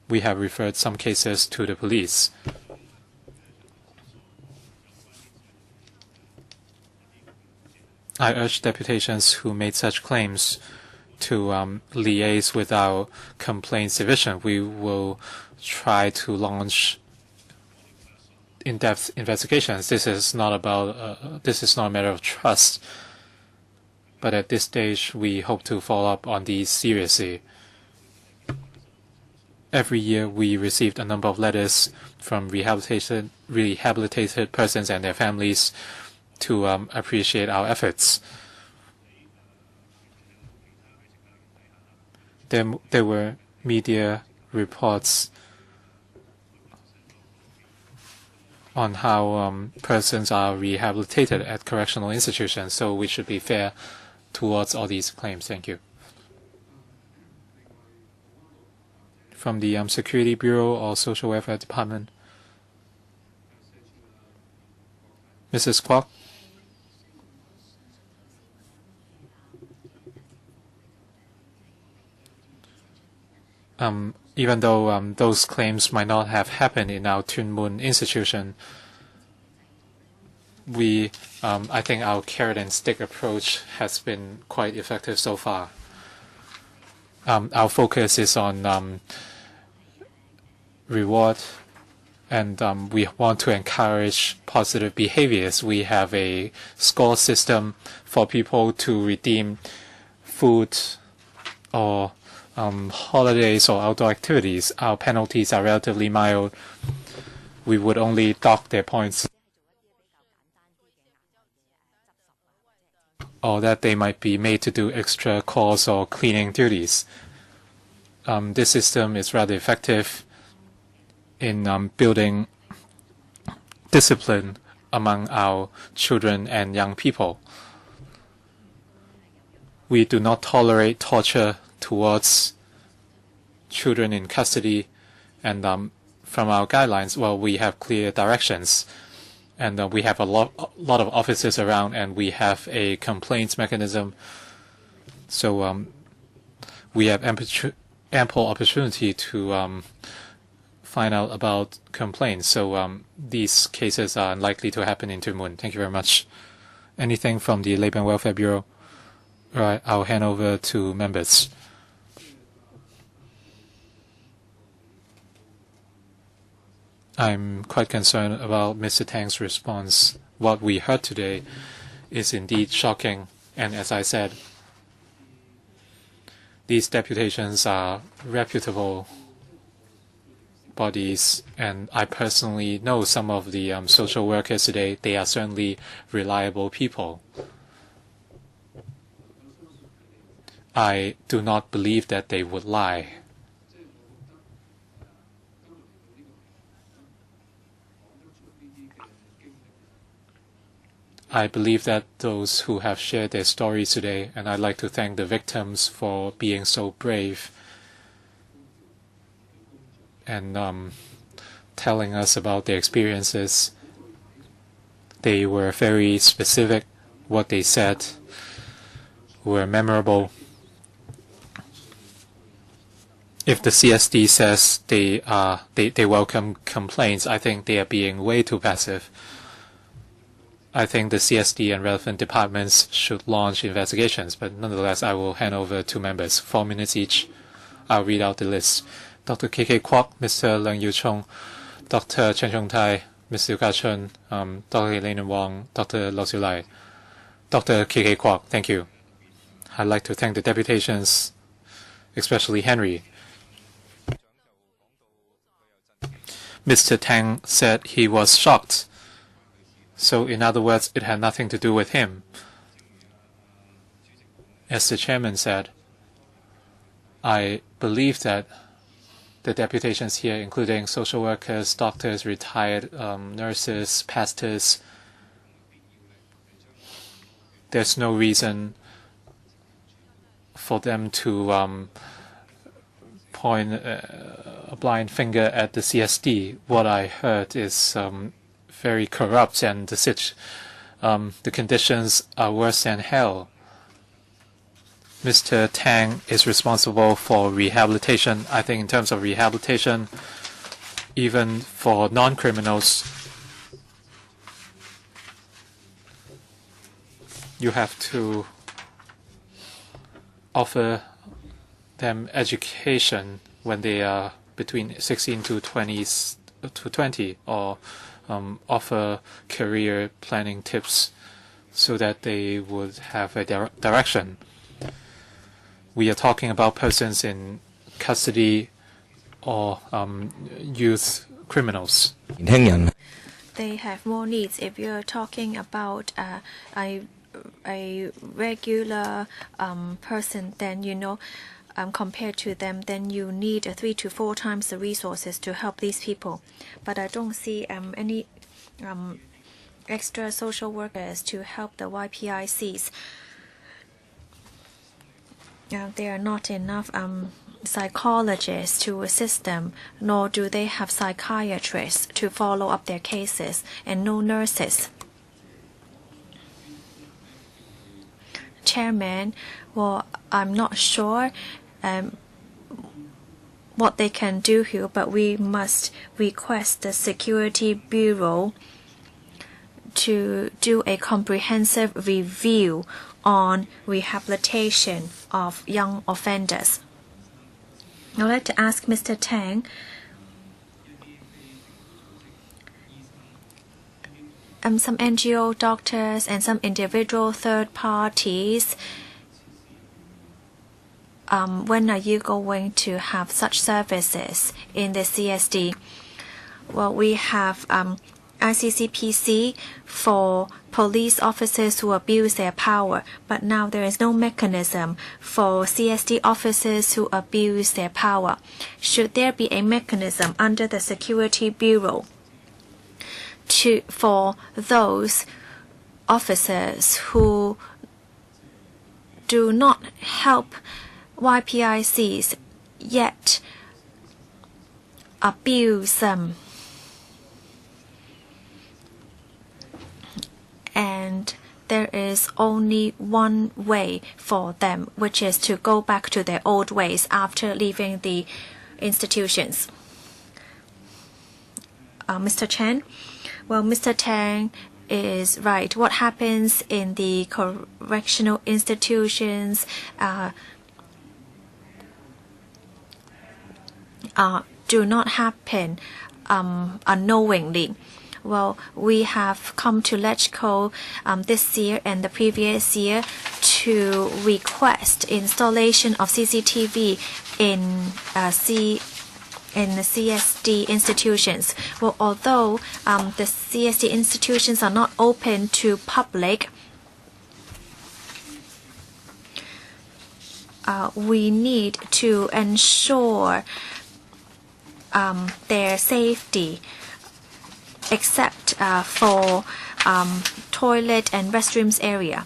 B: we have referred some cases to the police. I urge deputations who made such claims to liaise with our complaints division. We will try to launch in-depth investigations. This is not about. This is not a matter of trust. But at this stage, we hope to follow up on these seriously. Every year, we received a number of letters from rehabilitated persons and their families to appreciate our efforts. There were media reports on how persons are rehabilitated at correctional institutions, so we should be fair towards all these claims. Thank you. From the Security Bureau or Social Welfare Department. Mrs. Kwok. Even though those claims might not have happened in our Tuen Mun institution, I think our carrot and stick approach has been quite effective so far. Our focus is on reward, and we want to encourage positive behaviors. We have a score system for people to redeem food or holidays or outdoor activities. Our penalties are relatively mild. We would only dock their points, or that they might be made to do extra chores or cleaning duties. This system is rather effective in building discipline among our children and young people. We do not tolerate torture towards children in custody, and from our guidelines, well, we have clear directions, and we have a lot of officers around, and we have a complaints mechanism. So we have ample opportunity to find out about complaints. So these cases are unlikely to happen in Tuen Mun. Thank you very much. Anything from the Labour and Welfare Bureau? All right, I'll hand over to members. I'm quite concerned about Mr. Tang's response. What we heard today is indeed shocking, and as I said, these deputations are reputable bodies, and I personally know some of the social workers today. They are certainly reliable people. I do not believe that they would lie. I believe that those who have shared their stories today, and I'd like to thank the victims for being so brave and telling us about their experiences. They were very specific. What they said were memorable. If the CSD says they welcome complaints, I think they are being way too passive. I think the CSD and relevant departments should launch investigations, but nonetheless, I will hand over to members, 4 minutes each. I'll read out the list. Dr. K.K. Kwok, Mr. Leung Yu Chung, Dr. Chen Chung Tai, Ms. Liu Ka-chun, Dr. Helena Wong, Dr. Lo Siu Lai. Dr. K.K. Kwok, thank you. I'd like to thank the deputations, especially Henry. Mr. Tang said he was shocked. So, in other words, it had nothing to do with him. As the chairman said, I believe that the deputations here, including social workers, doctors, retired nurses, pastors, there's no reason for them to point a blind finger at the CSD. What I heard is very corrupt, and the conditions are worse than hell. Mr. Tang is responsible for rehabilitation. I think in terms of rehabilitation, even for non-criminals, you have to offer them education when they are between 16 to 20, or offer career planning tips so that they would have a direction. We are talking about persons in custody or youth criminals.
C: They have more needs. If you're talking about a regular person, then compared to them, then you need 3 to 4 times the resources to help these people. But I don't see any extra social workers to help the YPICs. There are not enough psychologists to assist them, nor do they have psychiatrists to follow up their cases, and no nurses. Chairman, well, I'm not sure what they can do here, but we must request the Security Bureau to do a comprehensive review on rehabilitation of young offenders. I'd like to ask Mr. Tang, some NGO doctors and some individual third parties, when are you going to have such services in the CSD? Well, we have ICCPC for police officers who abuse their power, but now there is no mechanism for CSD officers who abuse their power. Should there be a mechanism under the Security Bureau for those officers who do not help YPICs, yet abuse and there is only one way for them, which is to go back to their old ways after leaving the institutions. Mr. Chen? Well, Mr. Tang is right. What happens in the correctional institutions do not happen unknowingly. Well, we have come to LegCo this year and the previous year to request installation of CCTV in the CSD institutions. Well, although the CSD institutions are not open to public, we need to ensure their safety, except for toilet and restrooms area.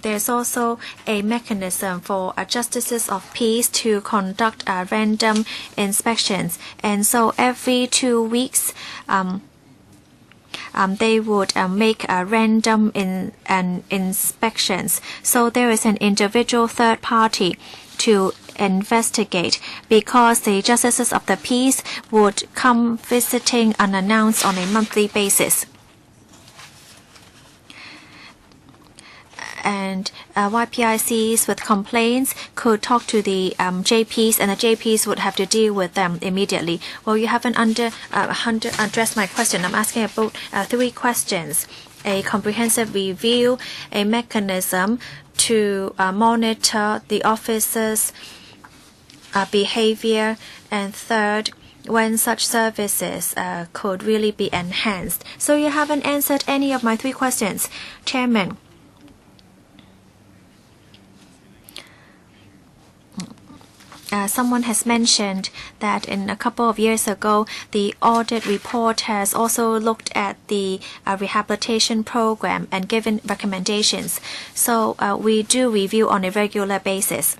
C: There's also a mechanism for justices of peace to conduct random inspections, and so every 2 weeks they would make random inspections. So there is an individual third party to investigate, because the justices of the peace would come visiting unannounced on a monthly basis. And YPICs with complaints could talk to the JPs, and the JPs would have to deal with them immediately. Well, you haven't addressed my question. I'm asking about 3 questions: a comprehensive review, a mechanism to monitor the officers' behavior, and third, when such services could really be enhanced. So you haven't answered any of my 3 questions, Chairman. Someone has mentioned that in a couple of years ago, the audit report has also looked at the rehabilitation program and given recommendations. So we do review on a regular basis.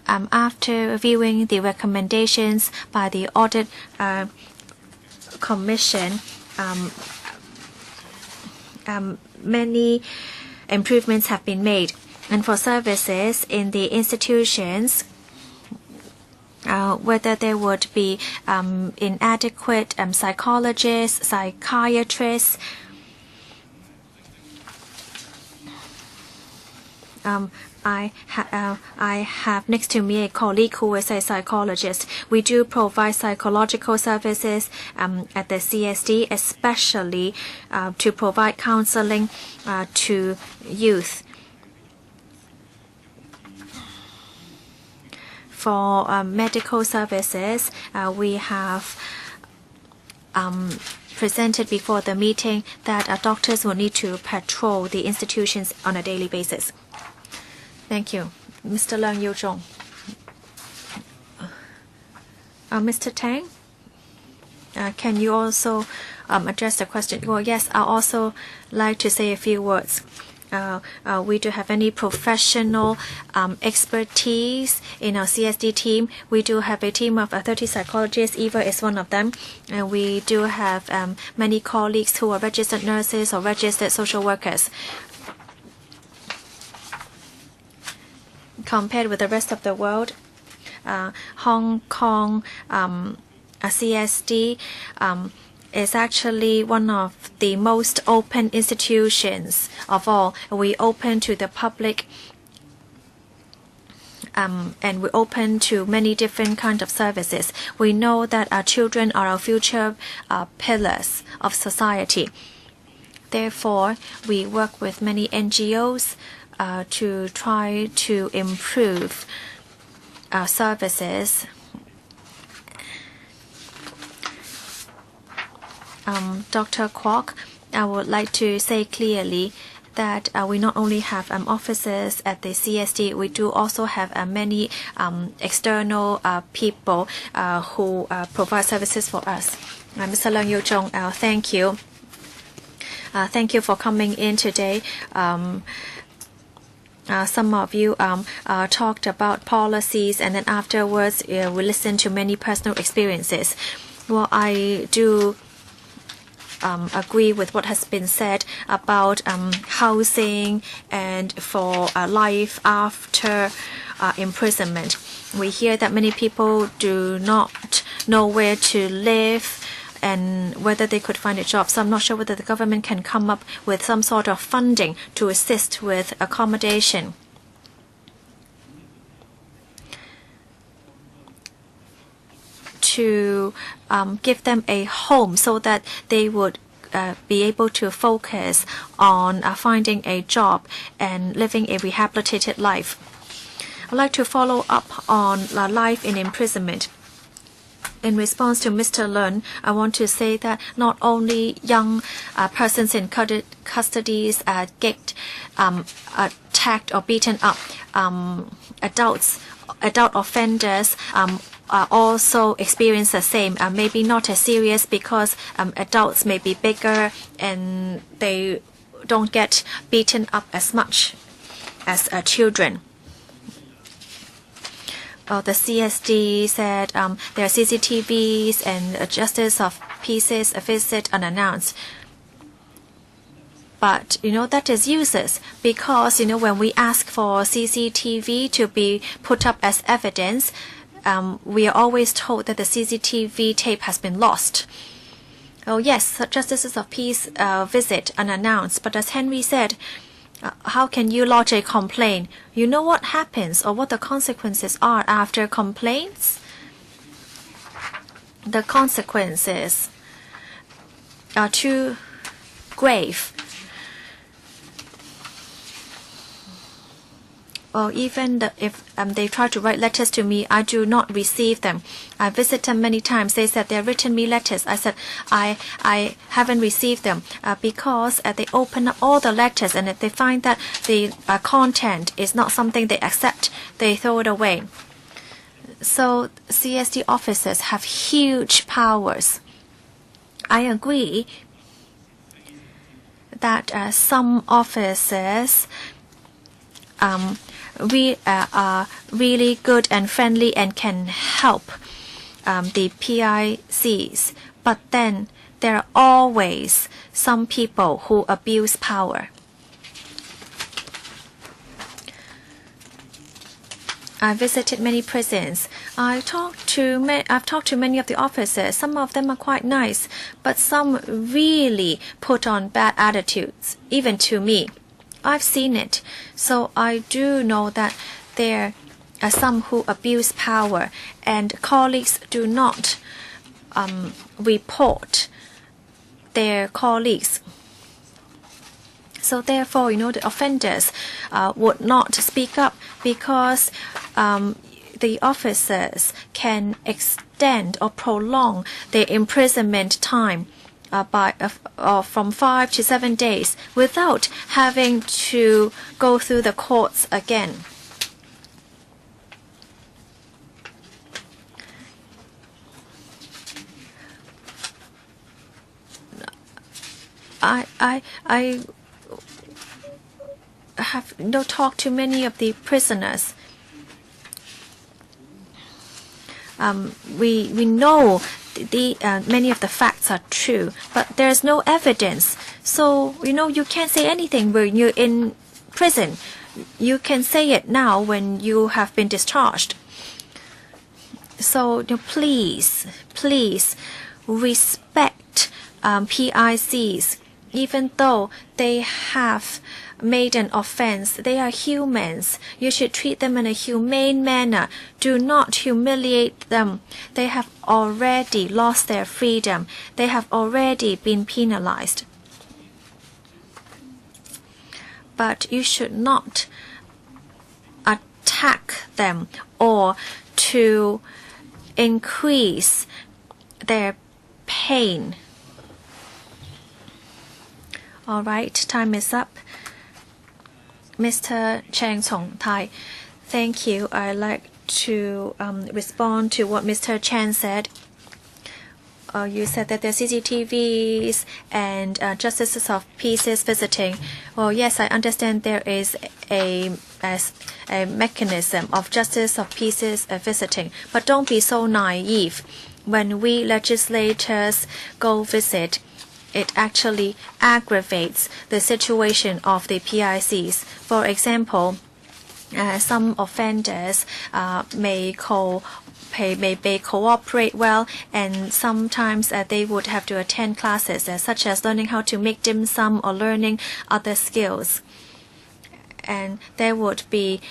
C: After reviewing the recommendations by the audit commission, many improvements have been made. And for services in the institutions, whether there would be inadequate psychologists, psychiatrists, I have next to me a colleague who is a psychologist. We do provide psychological services at the CSD, especially to provide counseling to youth. For medical services, we have presented before the meeting that doctors will need to patrol the institutions on a daily basis. Thank you. Mr. Leung Yu-jong. Mr. Tang, can you also address the question? Well, yes, I'd also like to say a few words. We do have any professional expertise in our CSD team. We do have a team of 30 psychologists. Eva is one of them. And we do have many colleagues who are registered nurses or registered social workers. Compared with the rest of the world, Hong Kong CSD is actually one of the most open institutions of all. We open to the public and we open to many different kinds of services. We know that our children are our future pillars of society. Therefore, we work with many NGOs to try to improve our services. Dr. Kwok, I would like to say clearly that we not only have officers at the CSD, we do also have many external people who provide services for us. Mr. Leung Yu-jong, thank you. Thank you for coming in today. some of you talked about policies, and then afterwards we listened to many personal experiences. Well, I do agree with what has been said about housing and for life after imprisonment. We hear that many people do not know where to live and whether they could find a job. So I'm not sure whether the government can come up with some sort of funding to assist with accommodation. To give them a home so that they would be able to focus on finding a job and living a rehabilitated life. I'd like to follow up on life in imprisonment. In response to Mr. Leung, I want to say that not only young persons in custodies get attacked or beaten up, adult offenders also experience the same. Maybe not as serious because adults may be bigger and they don't get beaten up as much as children. The CSD said there are CCTVs and Justice of Peace's visit unannounced. But, that is useless because, when we ask for CCTV to be put up as evidence, we are always told that the CCTV tape has been lost. Oh yes, Justices of Peace visit unannounced. But as Henry said, how can you lodge a complaint? You know what happens or what the consequences are after complaints? The consequences are too grave. Or even if they try to write letters to me, I do not receive them. I visit them many times. They said they've written me letters. I said I haven't received them because they open up all the letters, and if they find that the content is not something they accept, they throw it away. So CSD officers have huge powers. I agree that some officers we are really good and friendly and can help the PICs. But then there are always some people who abuse power. I visited many prisons. I've talked to many of the officers. Some of them are quite nice, but some really put on bad attitudes, even to me. I've seen it, so I do know that there are some who abuse power, and colleagues do not report their colleagues. So therefore, the offenders would not speak up because the officers can extend or prolong their imprisonment time from 5 to 7 days without having to go through the courts again. I have talked to many of the prisoners. We know many of the facts are true, but there's no evidence. So, you can't say anything when you're in prison. You can say it now when you have been discharged. So, please respect PICs. Even though they have made an offense, they are humans. You should treat them in a humane manner. Do not humiliate them. They have already lost their freedom. They have already been penalized. But you should not attack them or to increase their pain. All right, time is up. Mr. Chang Chong Tai, thank you. I'd like to respond to what Mr. Chan said. You said that there are CCTVs and justices of peace visiting. Well, yes, I understand there is a mechanism of justice of peace visiting, but don't be so naive. When we legislators go visit, it actually aggravates the situation of the PICs. For example, some offenders may cooperate well, and sometimes they would have to attend classes such as learning how to make dim sum or learning other skills. And there would be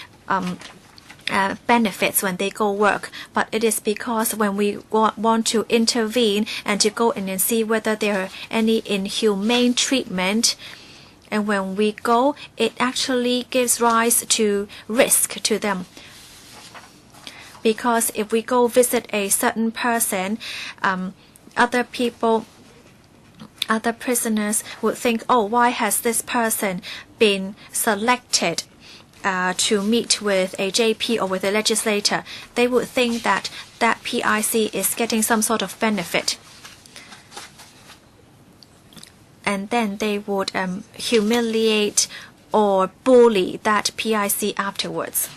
C: benefits when they go work, but it is because when we want to intervene and to go in and see whether there are any inhumane treatment, and when we go, it actually gives rise to risk to them. Because if we go visit a certain person, other prisoners would think, oh, why has this person been selected to meet with a JP or with a legislator? They would think that that PIC is getting some sort of benefit. And then they would humiliate or bully that PIC afterwards.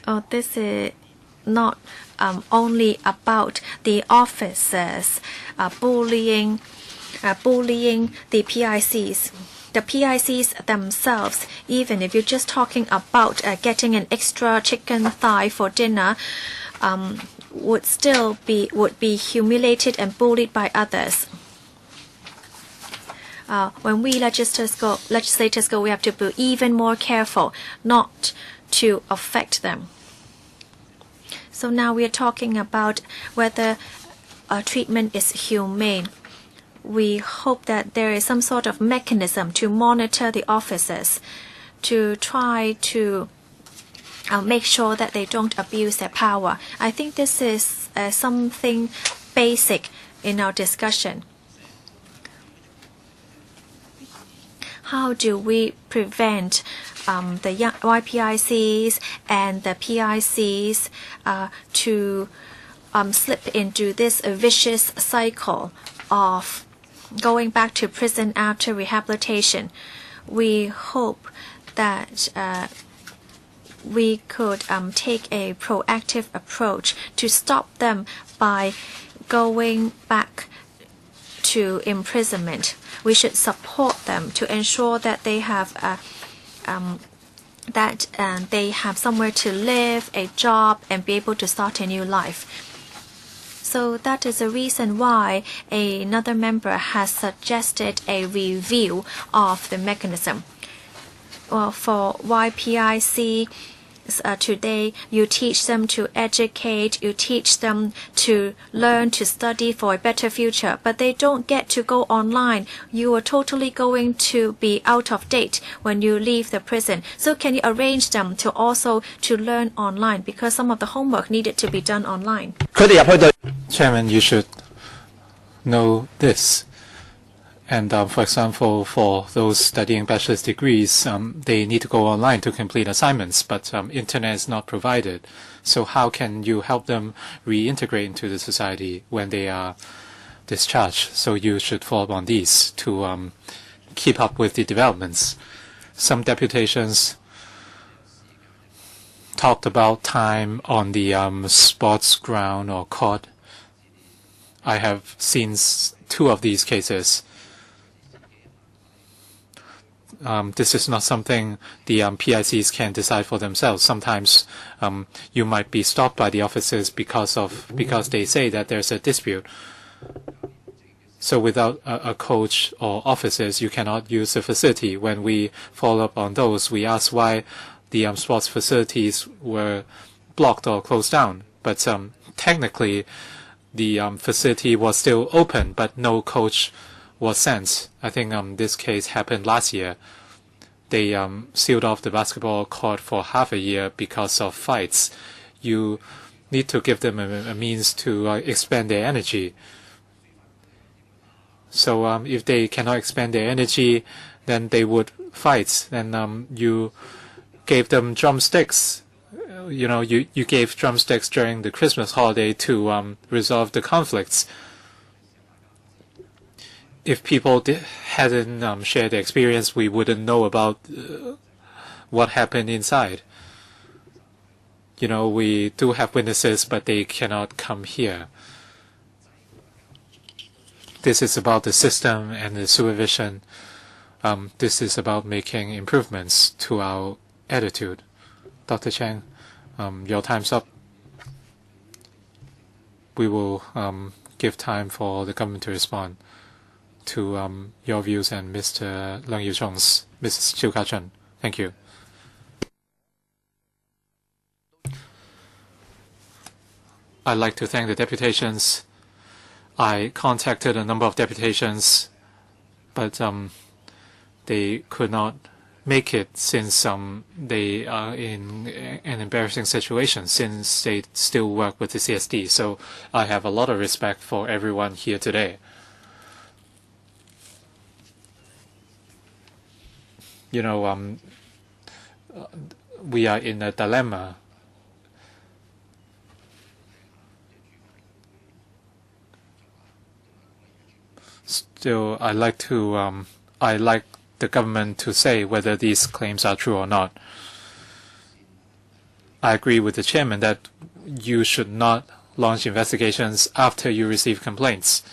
C: Oh, this is not only about the officers bullying the PICs. The PICs themselves, even if you're just talking about getting an extra chicken thigh for dinner, would be humiliated and bullied by others. When we legislators go, we have to be even more careful not to affect them. So now we are talking about whether treatment is humane. We hope that there is some sort of mechanism to monitor the officers, to try to make sure that they don't abuse their power. I think this is something basic in our discussion. How do we prevent the young YPICs and the PICs to slip into this vicious cycle of going back to prison after rehabilitation? We hope that we could take a proactive approach to stop them by going back to imprisonment. We should support them to ensure that they have somewhere to live, a job, and be able to start a new life. So that is the reason why another member has suggested a review of the mechanism. Well, for YPIC, today you teach them to educate, you teach them to learn, to study for a better future, but they don't get to go online. You are totally going to be out of date when you leave the prison. So can you arrange them to also to learn online, because some of the homework needed to be done online?
B: Chairman, you should know this. And for example, for those studying bachelor's degrees, they need to go online to complete assignments, but internet is not provided. So how can you help them reintegrate into the society when they are discharged? So you should follow up on these to keep up with the developments. Some deputations talked about time on the sports ground or court. I have seen 2 of these cases. This is not something the PICs can decide for themselves. Sometimes you might be stopped by the officers because they say that there's a dispute. So without a coach or officers, you cannot use the facility. When we follow up on those, we ask why the sports facilities were blocked or closed down. But technically, the facility was still open, but no coach was sent. I think this case happened last year. They sealed off the basketball court for half a year because of fights. You need to give them a means to expend their energy. So if they cannot expend their energy, then they would fight. Then you gave them drumsticks you gave drumsticks during the Christmas holiday to resolve the conflicts. If people hadn't shared their experience, we wouldn't know about what happened inside. We do have witnesses, but they cannot come here. This is about the system and the supervision. This is about making improvements to our attitude. Dr. Chang, your time's up. We will give time for the government to respond to your views and Mr. Leung Yiu-chung's, Mrs. Chiu Ka-chun. Thank you. I'd like to thank the deputations. I contacted a number of deputations, but they could not make it since they are in an embarrassing situation since they still work with the CSD. So I have a lot of respect for everyone here today. We are in a dilemma. Still, I like the government to say whether these claims are true or not. I agree with the chairman that you should not launch investigations after you receive complaints.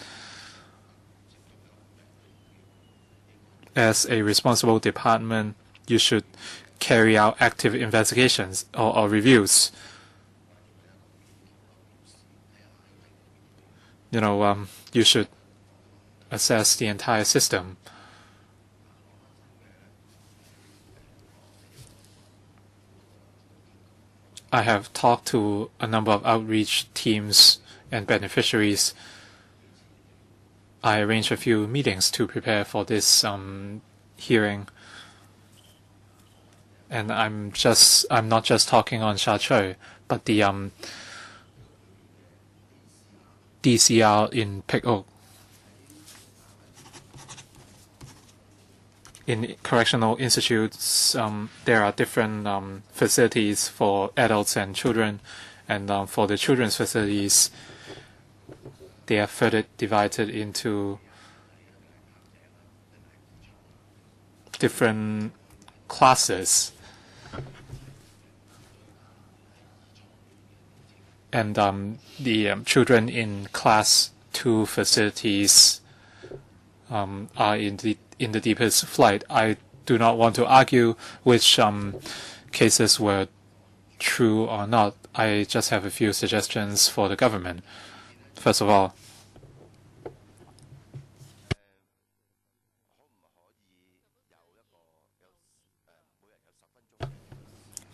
B: As a responsible department, you should carry out active investigations or reviews. You should assess the entire system. I have talked to a number of outreach teams and beneficiaries. I arranged a few meetings to prepare for this hearing. And I'm not just talking on Sha Choi, but the DCR in Pick Oak. In correctional institutes, there are different facilities for adults and children, and for the children's facilities, they are further divided into different classes. And the children in Class 2 facilities are in the deepest flight. I do not want to argue which cases were true or not. I just have a few suggestions for the government. First of all,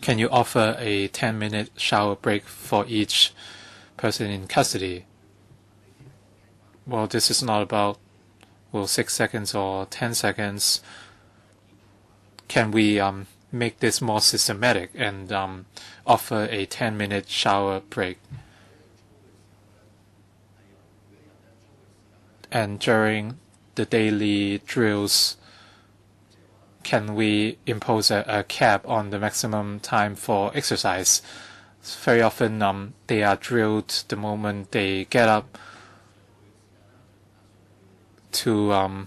B: can you offer a 10-minute shower break for each person in custody? Well, this is not about 6 seconds or 10 seconds. Can we make this more systematic and offer a 10-minute shower break? And during the daily drills, can we impose a cap on the maximum time for exercise? Very often they are drilled the moment they get up to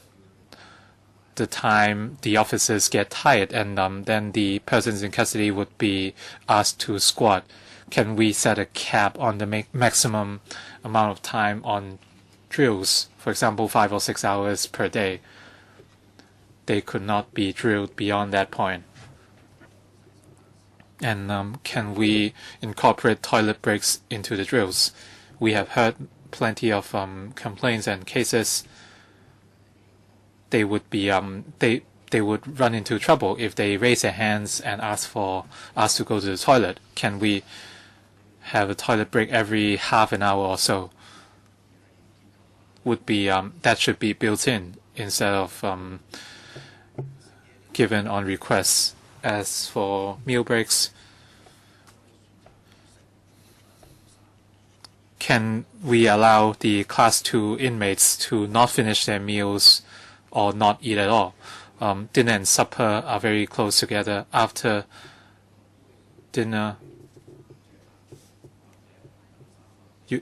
B: the time the officers get tired, and then the persons in custody would be asked to squat. Can we set a cap on the maximum amount of time on drills? For example, 5 or 6 hours per day. They could not be drilled beyond that point. And can we incorporate toilet breaks into the drills? We have heard plenty of complaints and cases. They would be they would run into trouble if they raise their hands and ask to go to the toilet. Can we have a toilet break every half an hour or so? Would be that should be built in instead of given on request. As for meal breaks, can we allow the Class 2 inmates to not finish their meals or not eat at all? Dinner and supper are very close together. After dinner,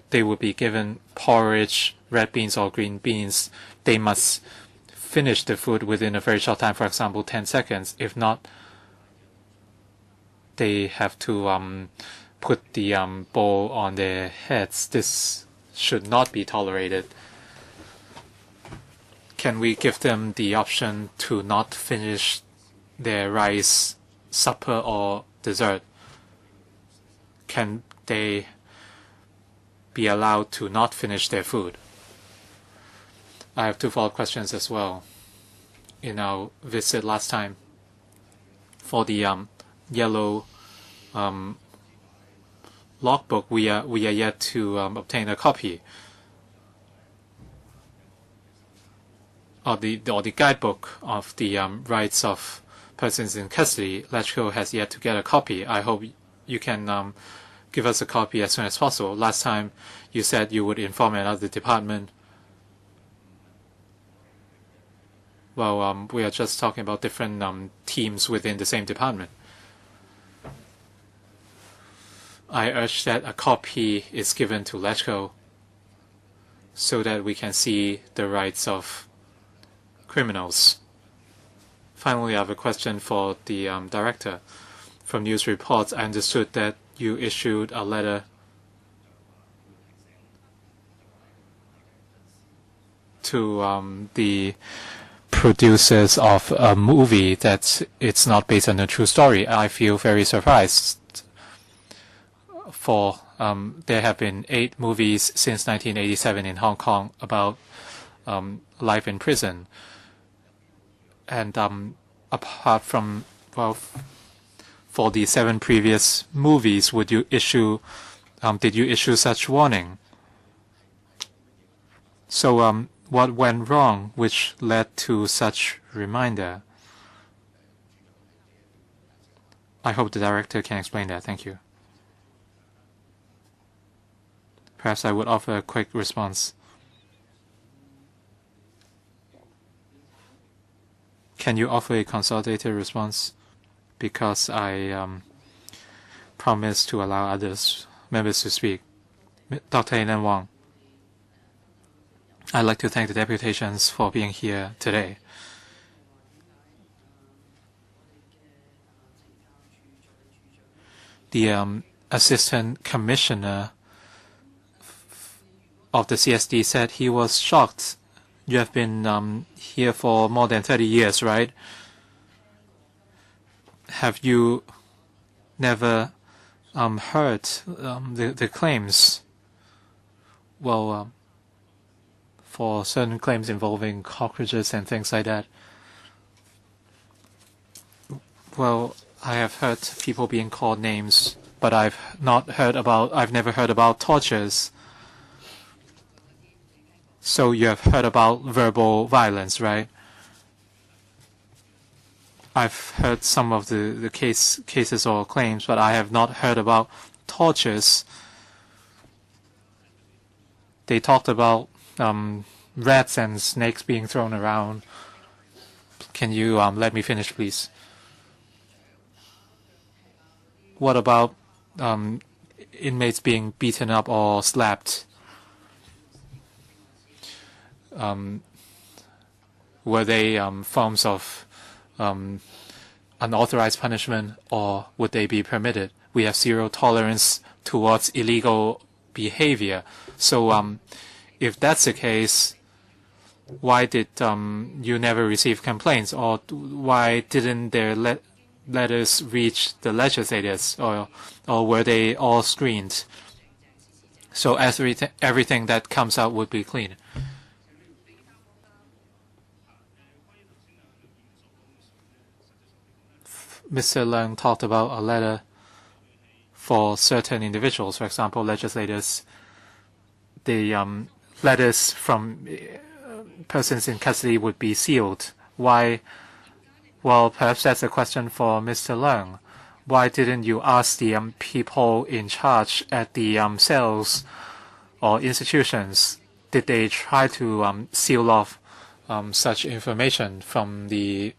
B: they would be given porridge, red beans or green beans. They must finish the food within a very short time, for example, 10 seconds. If not, they have to put the bowl on their heads. This should not be tolerated. Can we give them the option to not finish their rice, supper or dessert? Can they be allowed to not finish their food? I have 2 follow-up questions as well. In our visit last time, for the yellow logbook, we are yet to obtain a copy. Or the guidebook of the rights of persons in custody. LegCo has yet to get a copy. I hope you can give us a copy as soon as possible. Last time you said you would inform another department. Well, we are just talking about different teams within the same department. I urge that a copy is given to LegCo so that we can see the rights of criminals. Finally, I have a question for the director. From news reports, I understood that you issued a letter to the producers of a movie that it's not based on a true story. I feel very surprised. For there have been 8 movies since 1987 in Hong Kong about life in prison. And apart from, well, for the 7 previous movies, did you issue such warning? So what went wrong which led to such reminder? I hope the director can explain that. Thank you. Perhaps I would offer a quick response. Can you offer a consolidated response? Because I promised to allow others members to speak. Dr. Inan Wong. I'd like to thank the deputations for being here today. The Assistant Commissioner of the CSD said he was shocked. You have been here for more than 30 years, right? Have you never heard the claims? Well, for certain claims involving cockroaches and things like that. Well, I have heard people being called names, but I've never heard about tortures. So you have heard about verbal violence, right? I've heard some of the cases or claims, but I have not heard about tortures. They talked about rats and snakes being thrown around. Can you let me finish, please? What about inmates being beaten up or slapped? Were they forms of unauthorized punishment, or would they be permitted? We have 0 tolerance towards illegal behavior. So if that's the case, why did you never receive complaints, or why didn't their letters reach the legislators, or were they all screened? So everything that comes out would be clean. Mr. Leung talked about a letter for certain individuals, for example, legislators. The letters from persons in custody would be sealed. Why? Well, perhaps that's a question for Mr. Leung. Why didn't you ask the people in charge at the cells or institutions? Did they try to seal off such information from the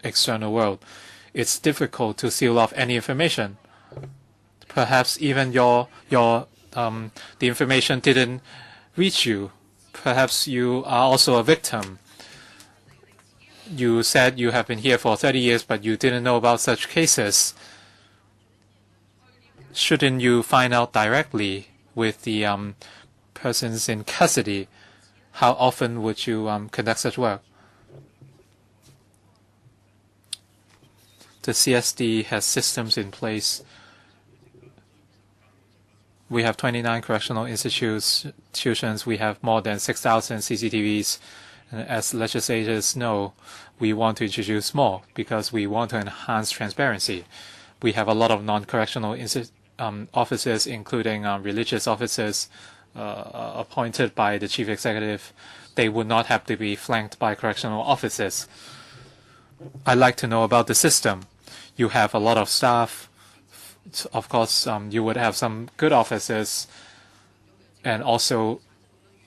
B: external world? It's difficult to seal off any information. Perhaps even your the information didn't reach you. Perhaps you are also a victim. You said you have been here for 30 years, but you didn't know about such cases. Shouldn't you find out directly with the persons in custody? How often would you conduct such work? The CSD has systems in place. We have 29 correctional institutions. We have more than 6,000 CCTVs. And as legislators know, we want to introduce more because we want to enhance transparency. We have a lot of non-correctional officers, including religious officers appointed by the chief executive. They would not have to be flanked by correctional officers. I'd like to know about the system. You have a lot of staff. Of course, you would have some good officers and also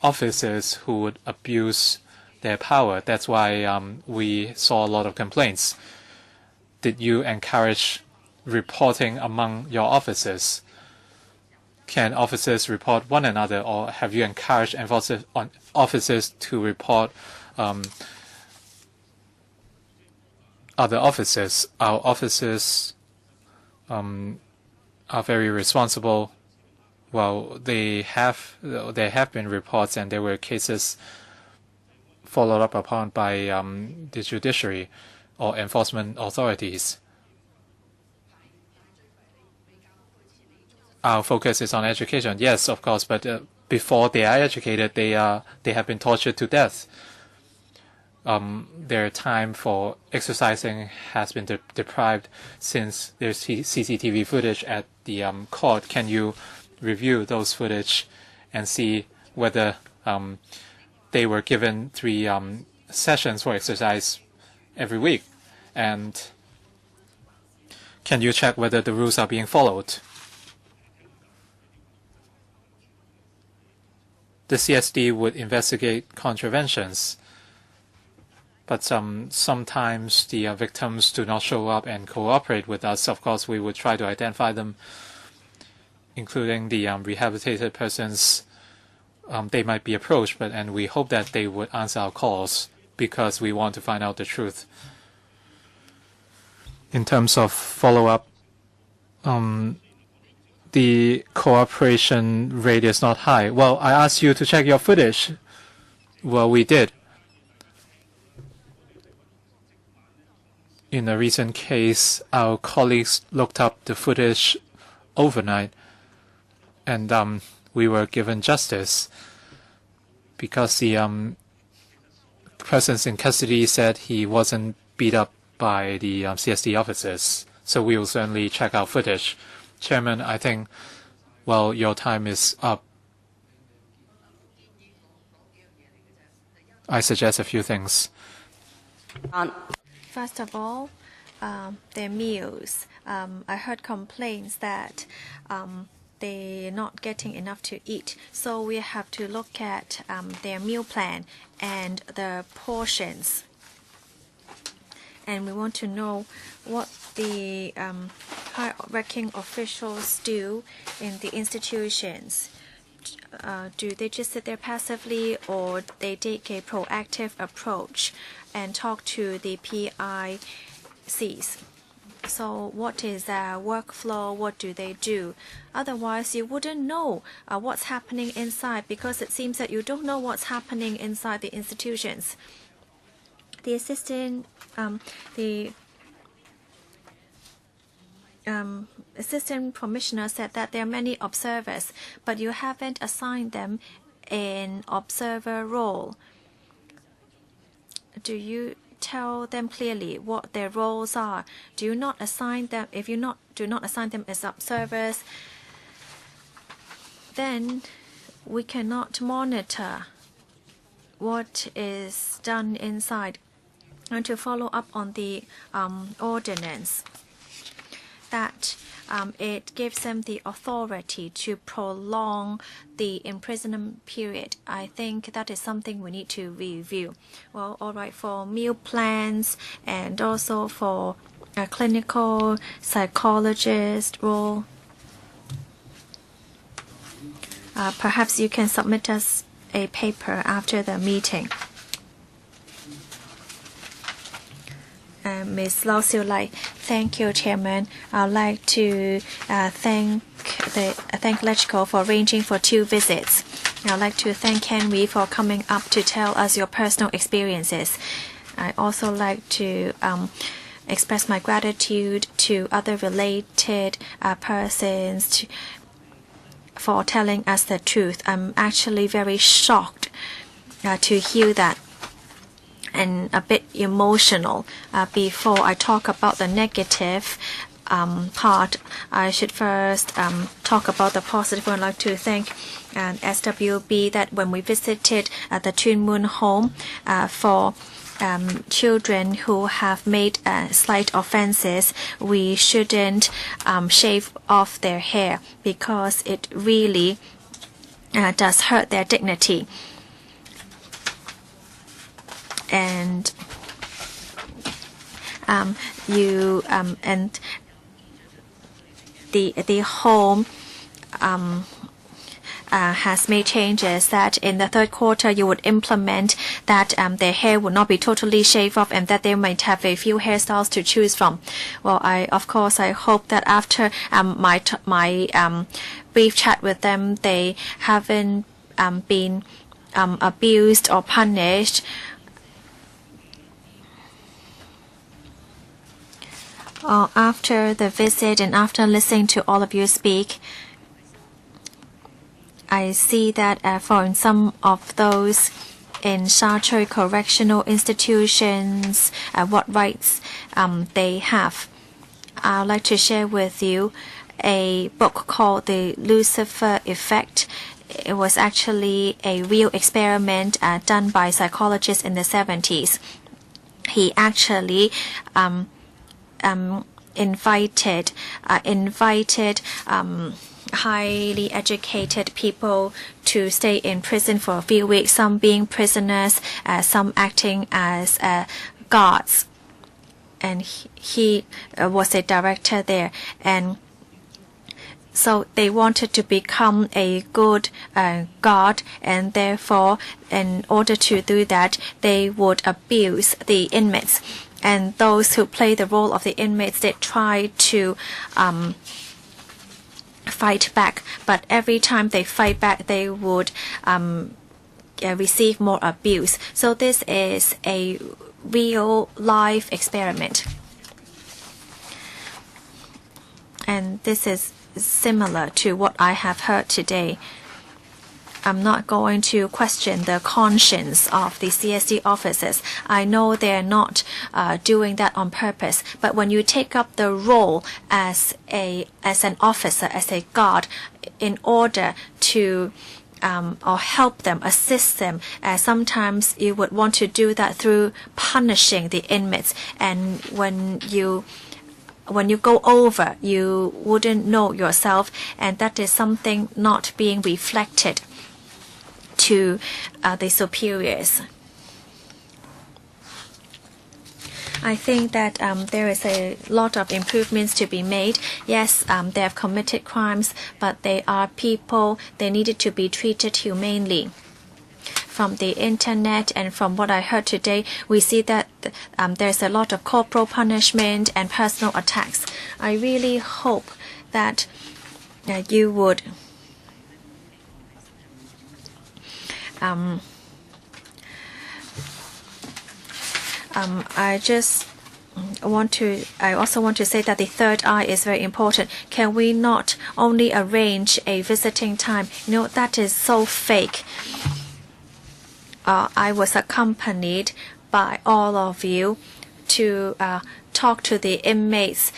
B: officers who would abuse their power. That's why we saw a lot of complaints. Did you encourage reporting among your officers? Can officers report one another, or have you encouraged officers to report other officers? Our officers are very responsible. Well, there have been reports, and there were cases followed up upon by the judiciary or enforcement authorities. Our focus is on education, yes, of course, but before they are educated, they have been tortured to death. Their time for exercising has been deprived since there's CCTV footage at the court. Can you review those footage and see whether they were given 3 sessions for exercise every week? And can you check whether the rules are being followed? The CSD would investigate contraventions, but sometimes the victims do not show up and cooperate with us. Of course, we would try to identify them, including the rehabilitated persons. They might be approached, and we hope that they would answer our calls because we want to find out the truth. In terms of follow-up, the cooperation rate is not high. Well, I asked you to check your footage. Well, we did. In a recent case, our colleagues looked up the footage overnight, and we were given justice because the persons in custody said he wasn't beat up by the CSD officers. So we will certainly check our footage. Chairman, I think, well, your time is up. I suggest a few things.
C: First of all, their meals. I heard complaints that they're not getting enough to eat. So we have to look at their meal plan and the portions. And we want to know what the high-ranking officials do in the institutions. Do they just sit there passively, or they take a proactive approach and talk to the PICs? So what is their workflow? What do they do? Otherwise, you wouldn't know what's happening inside, because it seems that you don't know what's happening inside the institutions. The assistant commissioner said that there are many observers, but you haven't assigned them an observer role. Do you tell them clearly what their roles are? Do you not assign them? If you do not assign them as observers, then we cannot monitor what is done inside. And to follow up on the ordinance, that it gives them the authority to prolong the imprisonment period. I think that is something we need to review. Well, all right, for meal plans and also for a clinical psychologist role. Perhaps you can submit us a paper after the meeting. Ms. Lau Siu Lai, thank you, Chairman. I'd like to thank LegCo for arranging for 2 visits. I'd like to thank Henry for coming up to tell us your personal experiences. I also like to express my gratitude to other related persons for telling us the truth. I'm actually very shocked to hear that, and a bit emotional. Before I talk about the negative part, I should first talk about the positive. I'd like to thank SWB that when we visited the Tuen Mun home for children who have made slight offenses, we shouldn't shave off their hair because it really does hurt their dignity. And and the home has made changes that in the 3rd quarter you would implement that their hair would not be totally shaved off and that they might have a few hairstyles to choose from. Well, I hope that after my brief chat with them, they haven't been abused or punished. After the visit and after listening to all of you speak, I see that for some of those in Sha Tsui Correctional Institutions, what rights they have. I would like to share with you a book called The Lucifer Effect. It was actually a real experiment done by psychologists in the 70s. He actually invited highly educated people to stay in prison for a few weeks, some being prisoners, some acting as guards. And he was a director there. And so they wanted to become a good guard, and therefore, in order to do that, they would abuse the inmates. And those who play the role of the inmates, they try to fight back. But every time they fight back, they would receive more abuse. So this is a real life experiment. And this is similar to what I have heard today. I'm not going to question the conscience of the CSD officers. I know they're not doing that on purpose. But when you take up the role as an officer, as a guard, in order to or help them, assist them, sometimes you would want to do that through punishing the inmates. And when you go over, you wouldn't know yourself, and that is something not being reflected to the superiors. I think that there is a lot of improvements to be made. Yes, they have committed crimes, but they are people. They needed to be treated humanely. From the internet and from what I heard today, we see that there's a lot of corporal punishment and personal attacks. I really hope that you would I also want to say that the third eye is very important. Can we not only arrange a visiting time? You know, that is so fake. I was accompanied by all of you to talk to the inmates.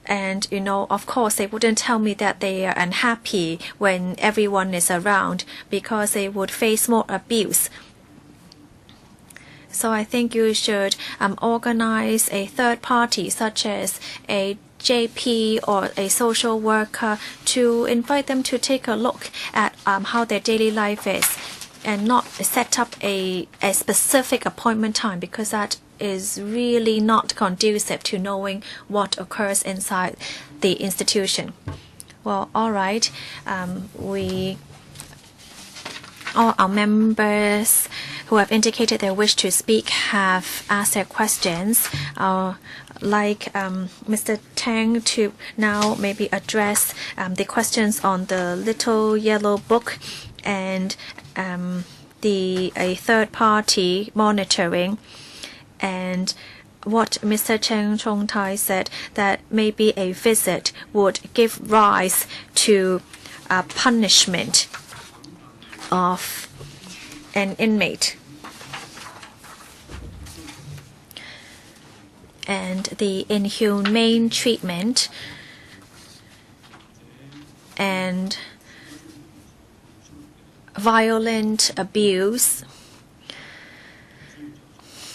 C: And, you know, of course, they wouldn't tell me that they are unhappy when everyone is around because they would face more abuse. So I think you should organize a third party, such as a JP or a social worker, to invite them to take a look at how their daily life is, and not set up a specific appointment time, because that is really not conducive to knowing what occurs inside the institution. Well, all right. All our members who have indicated their wish to speak have asked their questions. Like Mr. Tang to now maybe address the questions on the little yellow book and a third-party monitoring, and what Mr. Cheng Chong Tai said, that maybe a visit would give rise to a punishment of an inmate. And the inhumane treatment and violent abuse.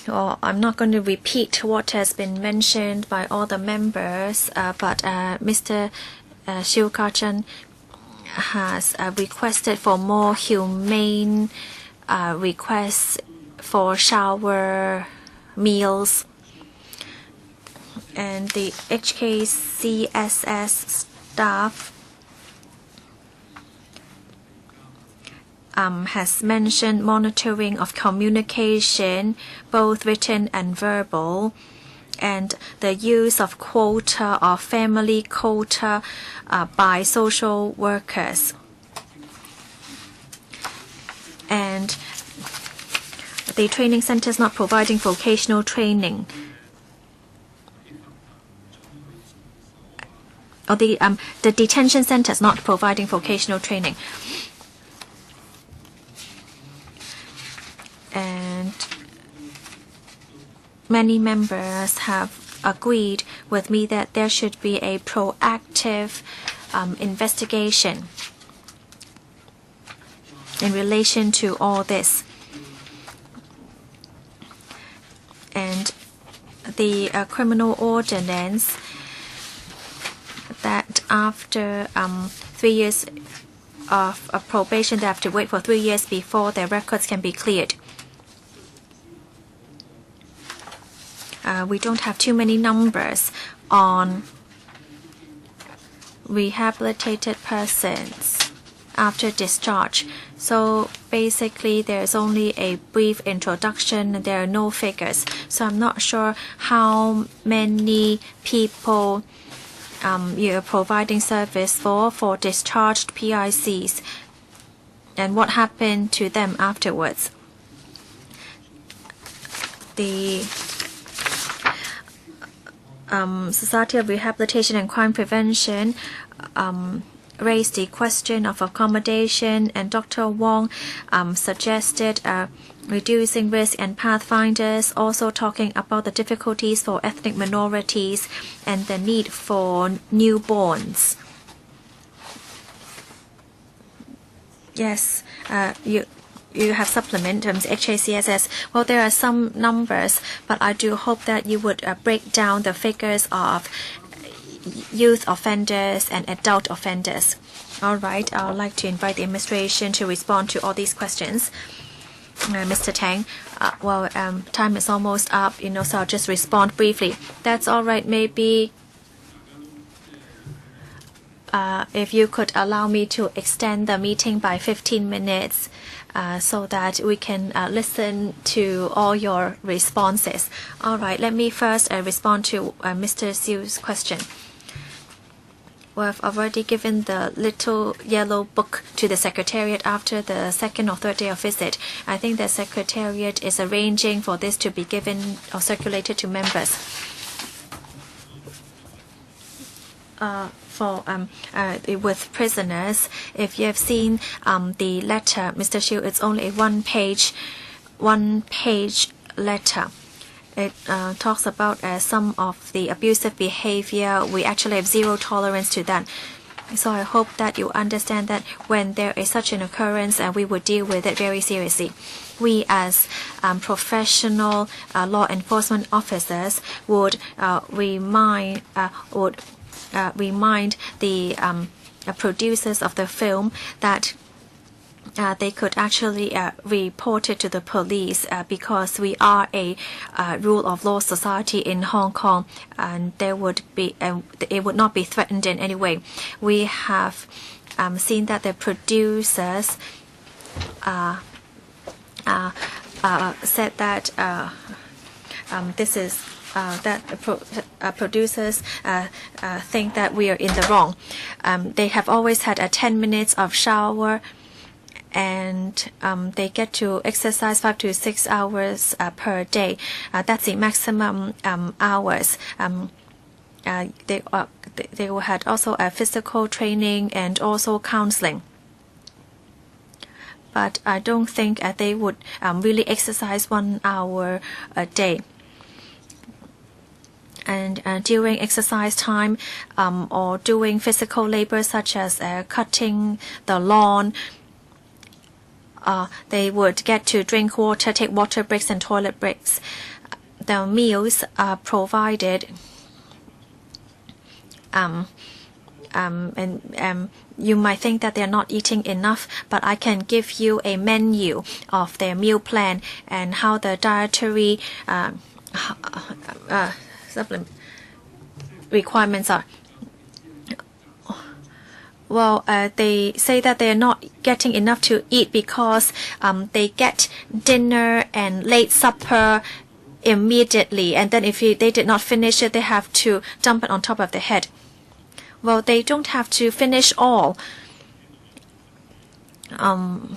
C: Well, I'm not going to repeat what has been mentioned by all the members, but Mr. Shiu Ka-chen has requested for more humane requests for shower meals. And the HKCSS staff has mentioned monitoring of communication, both written and verbal, and the use of quota or family quota by social workers. And the training centers not providing vocational training. Or the detention centers not providing vocational training. And many members have agreed with me that there should be a proactive investigation in relation to all this. And the criminal ordinance that after 3 years of probation, they have to wait for 3 years before their records can be cleared. We don't have too many numbers on rehabilitated persons after discharge. So basically there's only a brief introduction and there are no figures. So I'm not sure how many people you're providing service for discharged PICs and what happened to them afterwards. The Society of Rehabilitation and Crime Prevention raised the question of accommodation, and Dr. Wong suggested reducing risk and pathfinders, also talking about the difficulties for ethnic minorities and the need for newborns. Yes, you have supplement HACSS. Well, there are some numbers, but I do hope that you would break down the figures of youth offenders and adult offenders. All right, I would like to invite the administration to respond to all these questions. Mr. Tang, time is almost up, so I'll just respond briefly. That's all right. Maybe if you could allow me to extend the meeting by 15 minutes so that we can listen to all your responses. All right, let me first respond to Mr. Siu's question. We've already given the little yellow book to the Secretariat after the second or third day of visit. I think the Secretariat is arranging for this to be given or circulated to members. With prisoners, if you have seen the letter, Mr. Shiu, it's only a one-page letter. It talks about some of the abusive behavior. We actually have zero tolerance to that. So I hope that you understand that when there is such an occurrence, we will deal with it very seriously. We as professional law enforcement officers would remind the producers of the film that they could actually report it to the police because we are a rule of law society in Hong Kong, and there would be it would not be threatened in any way. We have seen that the producers said that this is that producers think that we are in the wrong. They have always had a 10 minutes of shower, and they get to exercise 5 to 6 hours per day. That's the maximum hours. They had also a physical training and also counseling. But I don't think they would really exercise 1 hour a day. And during exercise time or doing physical labor such as cutting the lawn, they would get to drink water, take water breaks and toilet breaks. The meals are provided, and you might think that they're not eating enough, but I can give you a menu of their meal plan and how the dietary supplement requirements are. Well, they say that they are not getting enough to eat because they get dinner and late supper immediately, and then if they did not finish it, they have to dump it on top of their head. Well, they don't have to finish all. Well,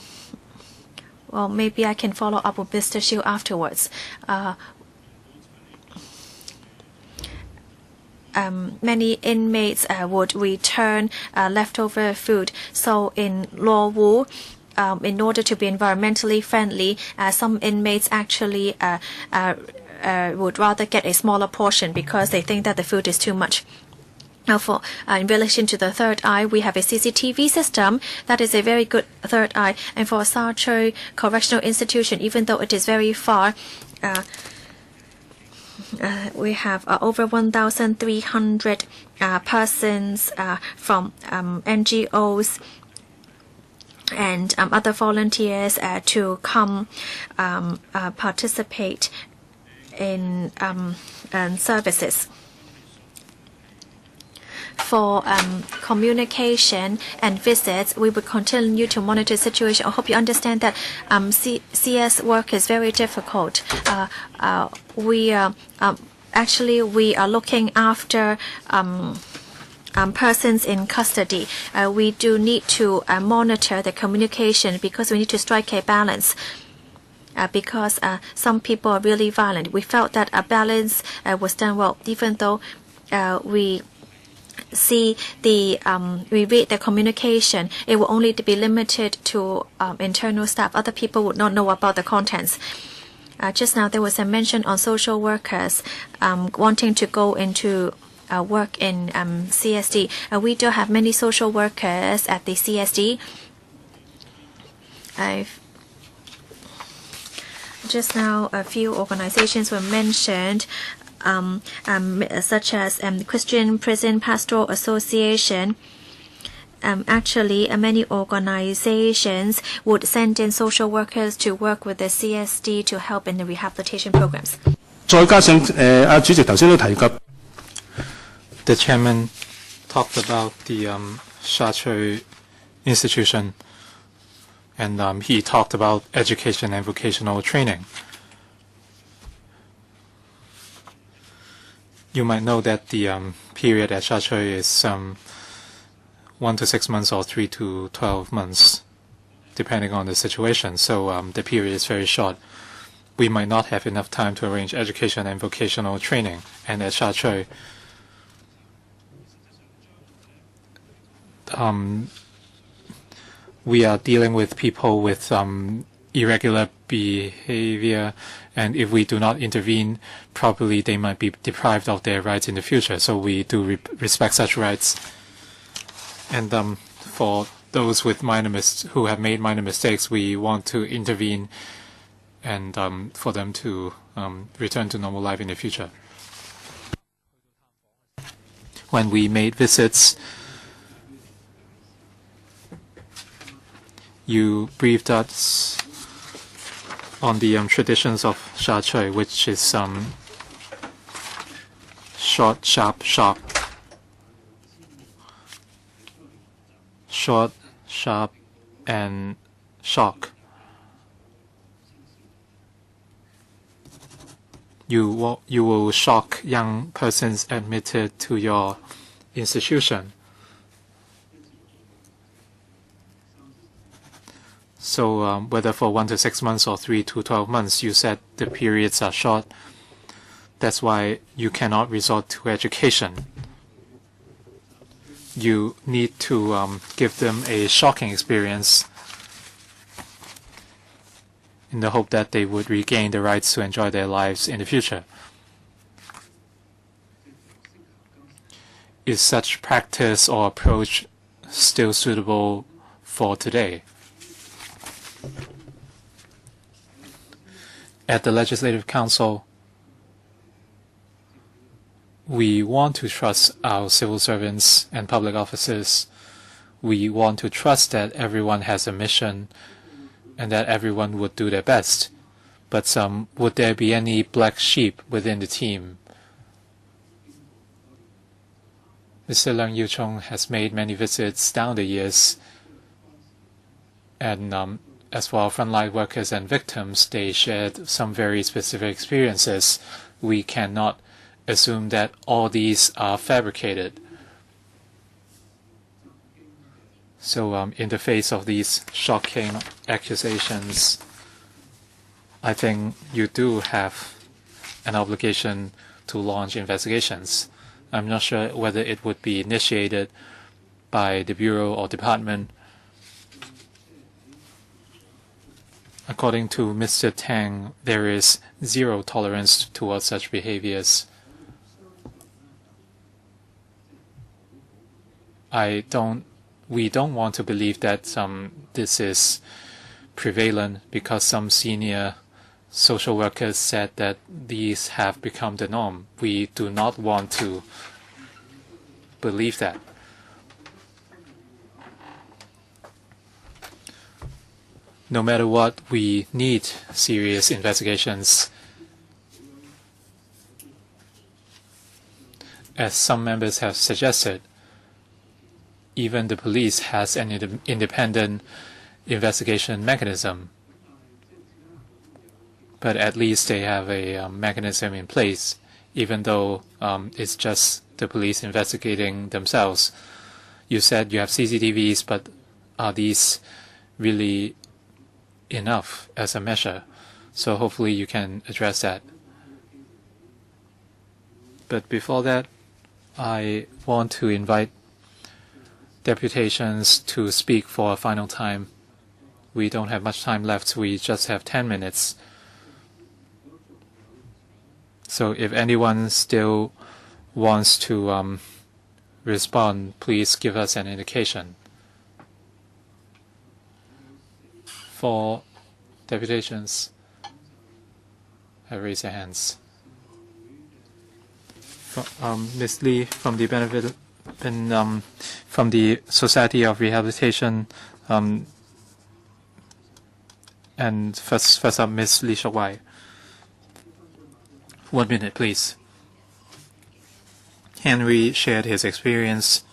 C: maybe I can follow up with Mr. Shiu afterwards. Many inmates would return leftover food. So in Law Wu, in order to be environmentally friendly, some inmates actually would rather get a smaller portion because they think that the food is too much. Now, in relation to the third eye, we have a CCTV system. That is a very good third eye. And for Sa Choi Correctional Institution, even though it is very far, we have over 1,300 persons from NGOs and other volunteers to come participate in services. For communication and visits, we will continue to monitor the situation. I hope you understand that CS work is very difficult. We are looking after persons in custody. We do need to monitor the communication because we need to strike a balance. Because some people are really violent. We felt that a balance was done well, even though we see we read the communication. It will only be limited to internal staff. Other people would not know about the contents. Just now there was a mention on social workers wanting to go into work in CSD. We do have many social workers at the CSD. Just now a few organizations were mentioned, such as Christian Prison Pastoral Association. Actually, many organizations would send in social workers to work with the CSD to help in the rehabilitation programs.
B: The chairman talked about the Sa Choi institution, and he talked about education and vocational training. You might know that the period at Sa Choi is 1 to 6 months or 3 to 12 months, depending on the situation. So the period is very short. We might not have enough time to arrange education and vocational training. And at Sa Choi, we are dealing with people with irregular behavior, and if we do not intervene properly, they might be deprived of their rights in the future. So we do respect such rights. And for those with who have made minor mistakes, we want to intervene and for them to return to normal life in the future. When we made visits You briefed us on the traditions of sha chui, which is short, sharp, sharp. Short, sharp, and shock. You will shock young persons admitted to your institution. So whether for 1 to 6 months or 3 to 12 months, you said the periods are short. That's why you cannot resort to education. You need to give them a shocking experience in the hope that they would regain the rights to enjoy their lives in the future. Is such practice or approach still suitable for today? At the Legislative Council, we want to trust our civil servants and public officers. We want to trust that everyone has a mission and that everyone would do their best. But would there be any black sheep within the team? Mr. Leung Yiu-chung has made many visits down the years, and as for our frontline workers and victims, they shared some very specific experiences. We cannot assume that all these are fabricated. So in the face of these shocking accusations, I think you do have an obligation to launch investigations. I'm not sure whether it would be initiated by the Bureau or Department. According to Mr. Tang, there is zero tolerance towards such behaviors. We don't want to believe that this is prevalent because some senior social workers said that these have become the norm. We do not want to believe that. No matter what, we need serious investigations. As some members have suggested, even the police has an independent investigation mechanism. But at least they have a mechanism in place, even though it's just the police investigating themselves. You said you have CCTVs, but are these really enough as a measure? So hopefully you can address that. But before that, I want to invite deputations to speak for a final time. We don't have much time left. We just have 10 minutes. So if anyone still wants to respond, please give us an indication. For deputations, raise your hands. Ms. Lee from the from the Society of Rehabilitation, and first up, Ms. Lee Shok-wai. 1 minute, please. Henry shared his experience,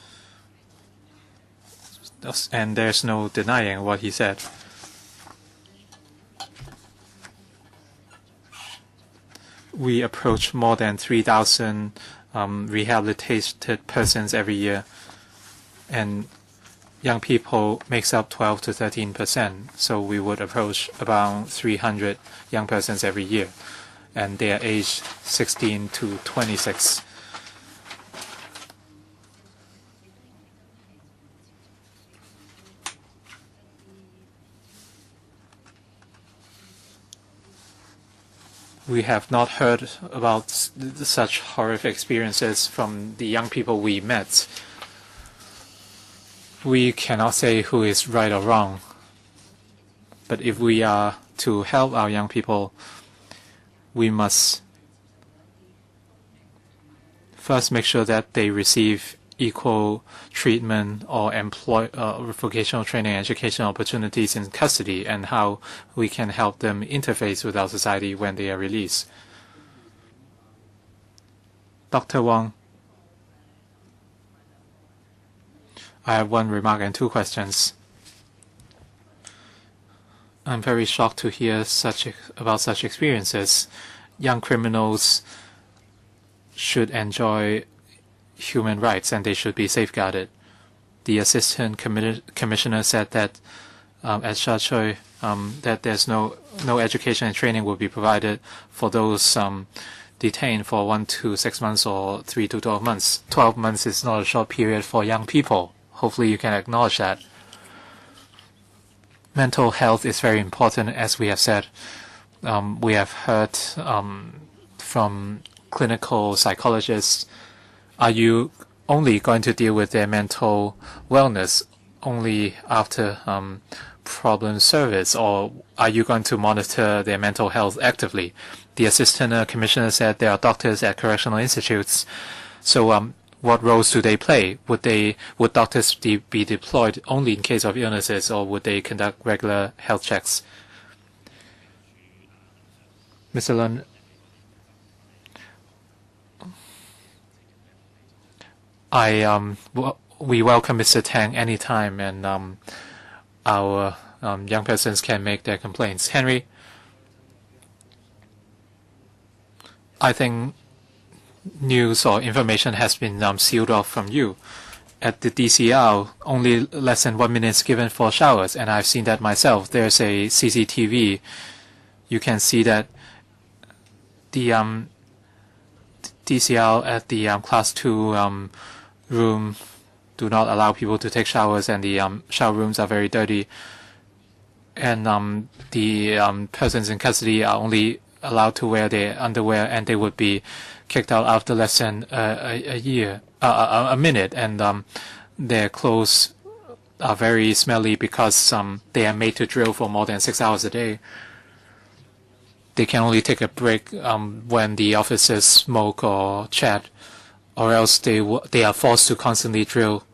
B: and there's no denying what he said. We approach more than 3,000 rehabilitated persons every year, and young people makes up 12 to 13%. So we would approach about 300 young persons every year, and they are aged 16 to 26. We have not heard about such horrific experiences from the young people we met. We cannot say who is right or wrong. But if we are to help our young people, we must first make sure that they receive equal treatment or vocational training and education opportunities in custody, and how we can help them interface with our society when they are released. Dr. Wong, I have one remark and two questions. I'm very shocked to hear about such experiences. Young criminals should enjoy human rights and they should be safeguarded. The assistant commissioner said that at Shachoy that there's no education and training will be provided for those detained for 1 to 6 months or 3 to 12 months. 12 months is not a short period for young people. Hopefully you can acknowledge that. Mental health is very important, as we have said. We have heard from clinical psychologists. Are you only going to deal with their mental wellness only after problem service, or are you going to monitor their mental health actively? The assistant commissioner said there are doctors at correctional institutes. So what roles do they play? Would doctors be deployed only in case of illnesses, or would they conduct regular health checks? Mr. Lun, we welcome Mr. Tang anytime, and our young persons can make their complaints. Henry, I think news or information has been sealed off from you. At the DCR, only less than 1 minute is given for showers, and I've seen that myself. There's a CCTV. You can see that the DCR at the Class 2 room do not allow people to take showers, and the shower rooms are very dirty. And the persons in custody are only allowed to wear their underwear, and they would be kicked out after less than a minute. And their clothes are very smelly because they are made to drill for more than 6 hours a day. They can only take a break when the officers smoke or chat, or else they are forced to constantly drill.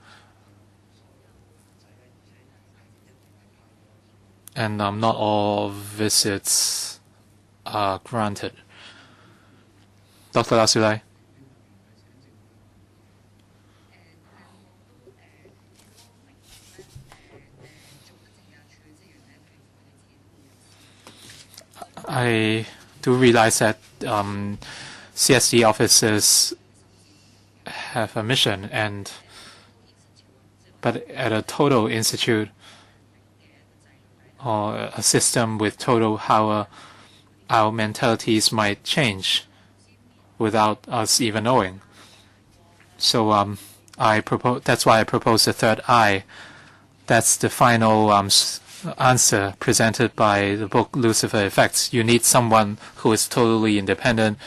B: And not all visits are granted. Dr. Lasulai. I do realize that CSD officers have a mission, but at a total institute or a system with total, how our mentalities might change without us even knowing. So that's why I propose the third I. That's the final answer presented by the book Lucifer Effects. You need someone who is totally independent,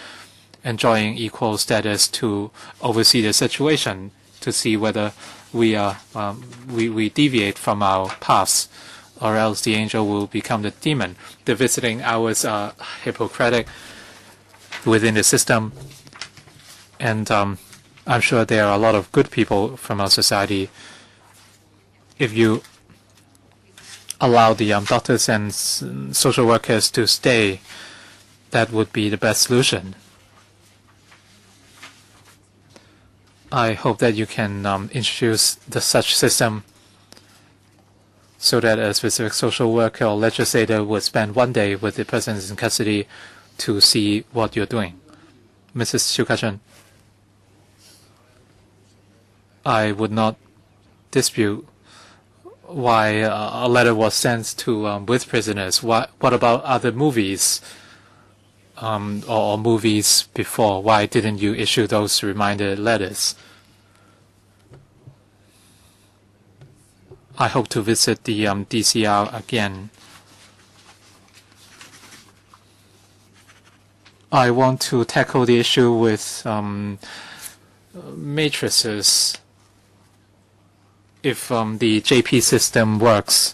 B: enjoying equal status to oversee the situation, to see whether we deviate from our paths, or else the angel will become the demon. The visiting hours are Hippocratic within the system, and I'm sure there are a lot of good people from our society. If you allow the doctors and social workers to stay, that would be the best solution. I hope that you can introduce such system so that a specific social worker or legislator would spend 1 day with the persons in custody to see what you're doing. Mrs. Shukachan, I would not dispute why a letter was sent to with prisoners. What about other movies or movies before? Why didn't you issue those reminder letters? I hope to visit the DCR again. I want to tackle the issue with matrices. If the JP system works,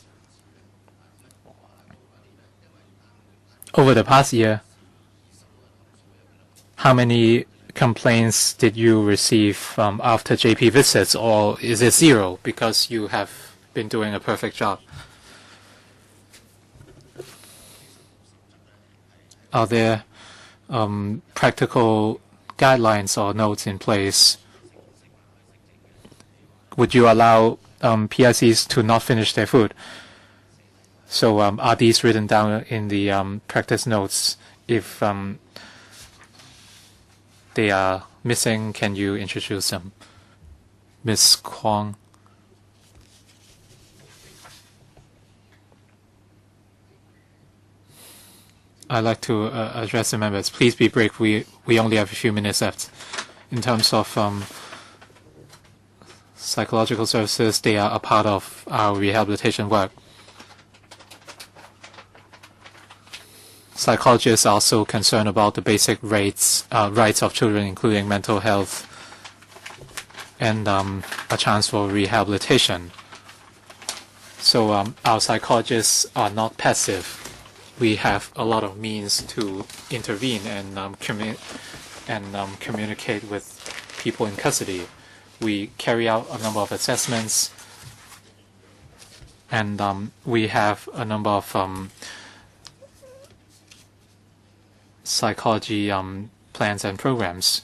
B: over the past year, how many complaints did you receive after JP visits, or is it zero because you have been doing a perfect job? Are there practical guidelines or notes in place? Would you allow PICs to not finish their food? So are these written down in the practice notes? If they are missing, can you introduce them? Ms. Kwong. I'd like to address the members. Please be brief. We only have a few minutes left. In terms of psychological services, they are a part of our rehabilitation work. Psychologists are also concerned about the basic rights of children, including mental health and a chance for rehabilitation. So our psychologists are not passive. We have a lot of means to intervene and communicate with people in custody. We carry out a number of assessments, and we have a number of psychology plans and programs.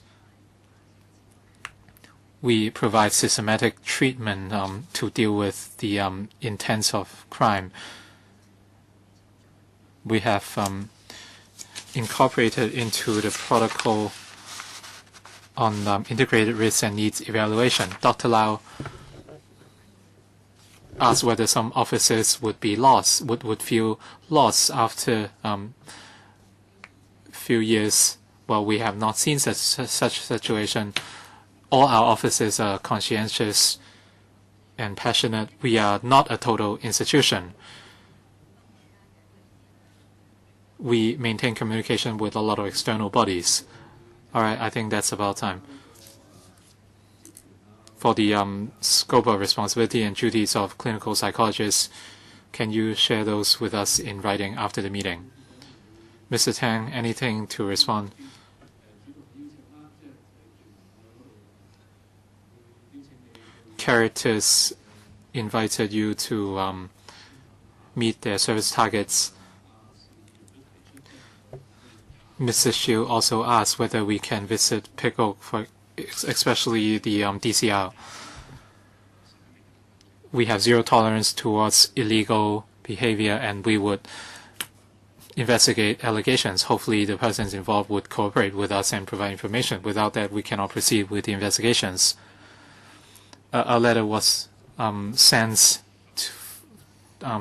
B: We provide systematic treatment to deal with the intents of crime. We have incorporated into the protocol on integrated risks and needs evaluation. Dr. Lau asked whether some officers would be lost, would feel lost after few years. Well, we have not seen such situation. All our officers are conscientious and passionate. We are not a total institution. We maintain communication with a lot of external bodies. All right, I think that's about time. For the scope of responsibility and duties of clinical psychologists, can you share those with us in writing after the meeting? Mr. Tang, anything to respond? Caritas invited you to meet their service targets. Mrs. Shiu also asked whether we can visit Pick Oak, especially the DCR. We have zero tolerance towards illegal behavior, and we would investigate allegations. Hopefully the persons involved would cooperate with us and provide information. Without that, we cannot proceed with the investigations. A letter was sent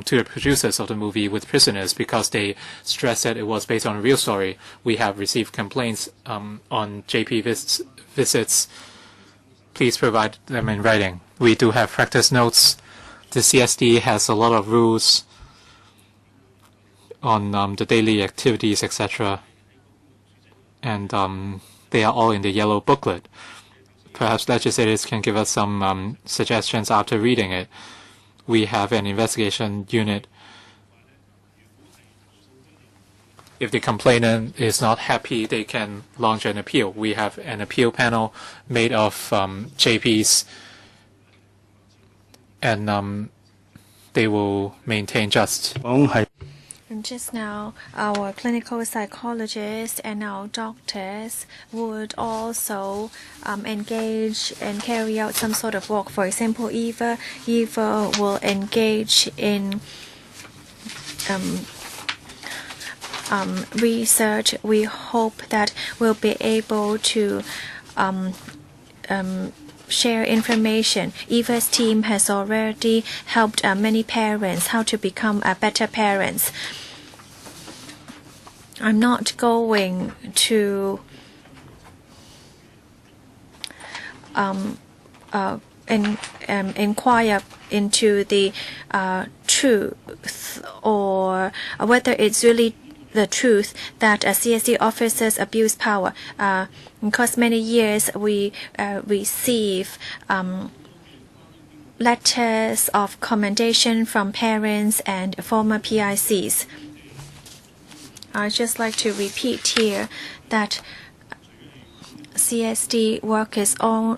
B: to the producers of the movie with prisoners because they stressed that it was based on a real story. We have received complaints on JP visits. Please provide them in writing. We do have practice notes. The CSD has a lot of rules on the daily activities, etc. And they are all in the yellow booklet. Perhaps legislators can give us some suggestions after reading it. We have an investigation unit. If the complainant is not happy, they can launch an appeal. We have an appeal panel made of JPs, and they will maintain just.
C: And just now, our clinical psychologists and our doctors would also engage and carry out some sort of work. For example, Eva will engage in research. We hope that we'll be able to share information. Eva's team has already helped many parents how to become better parents. I'm not going to inquire into the truth or whether it's really the truth that CSD officers abuse power. Because many years we receive letters of commendation from parents and former PICs. I'd just like to repeat here that CSD work is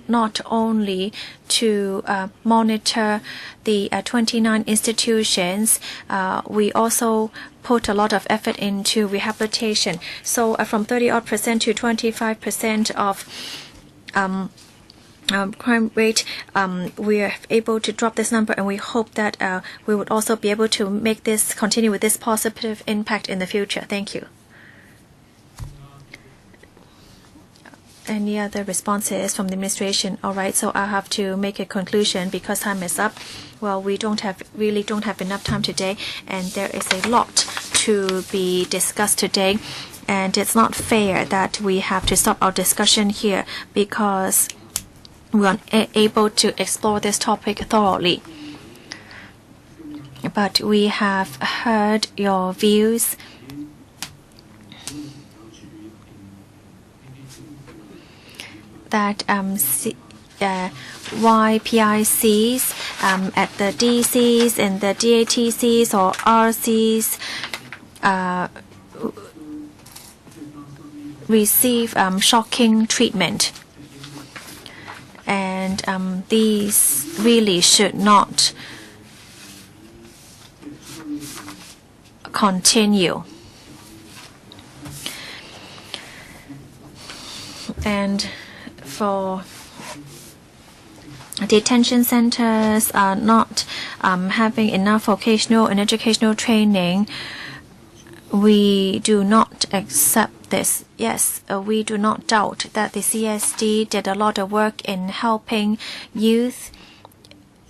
C: not only to monitor the 29 institutions. We also put a lot of effort into rehabilitation. So from 30% to 25% of crime rate, we are able to drop this number, and we hope that we would also be able to continue with this positive impact in the future. Thank you. Any other responses from the administration? All right, so I have to make a conclusion because time is up. Well, we really don't have enough time today, and there is a lot to be discussed today, and it's not fair that we have to stop our discussion here because we are able to explore this topic thoroughly. But we have heard your views. That why PICs at the DCs and the DATCs or RCs receive shocking treatment, and these really should not continue. And for detention centers are not having enough vocational and educational training, we do not accept this. Yes, we do not doubt that the CSD did a lot of work in helping youth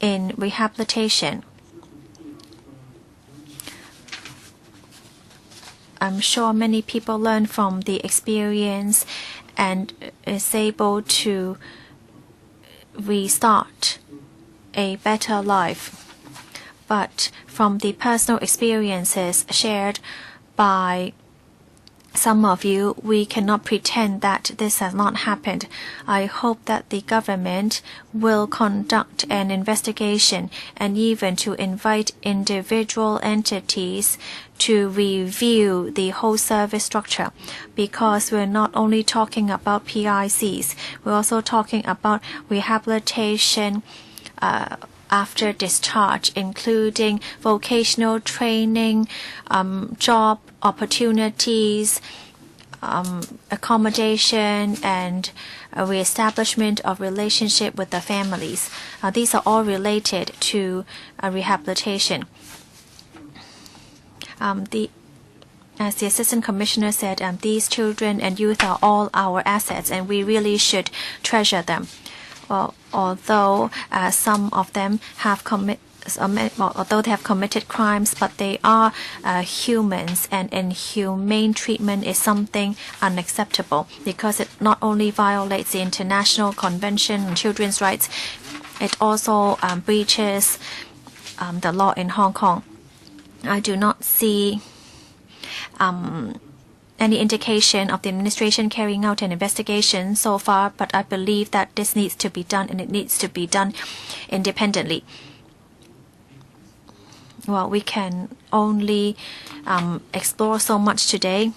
C: in rehabilitation. I'm sure many people learn from the experience and is able to restart a better life. But from the personal experiences shared by some of you, we cannot pretend that this has not happened. I hope that the government will conduct an investigation and even to invite individual entities to review the whole service structure, because we're not only talking about PICs, we're also talking about rehabilitation after discharge, including vocational training, job opportunities, accommodation, and a reestablishment of relationship with the families. These are all related to rehabilitation. As the Assistant Commissioner said, these children and youth are all our assets, and we really should treasure them. Well, although some of them have although they have committed crimes, but they are humans, and inhumane treatment is something unacceptable because it not only violates the International Convention on Children's Rights, it also breaches the law in Hong Kong. I do not see any indication of the administration carrying out an investigation so far, but I believe that this needs to be done, and it needs to be done independently. Well, we can only explore so much today.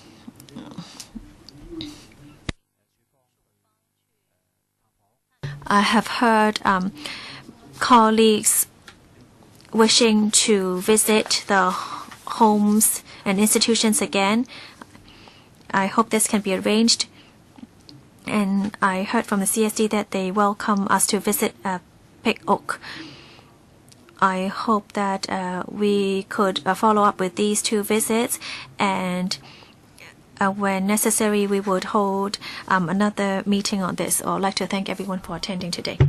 C: I have heard colleagues wishing to visit the homes and institutions again. I hope this can be arranged. And I heard from the CSD that they welcome us to visit Pig Oak. I hope that we could follow up with these 2 visits, and when necessary we would hold another meeting on this. I'd like to thank everyone for attending today.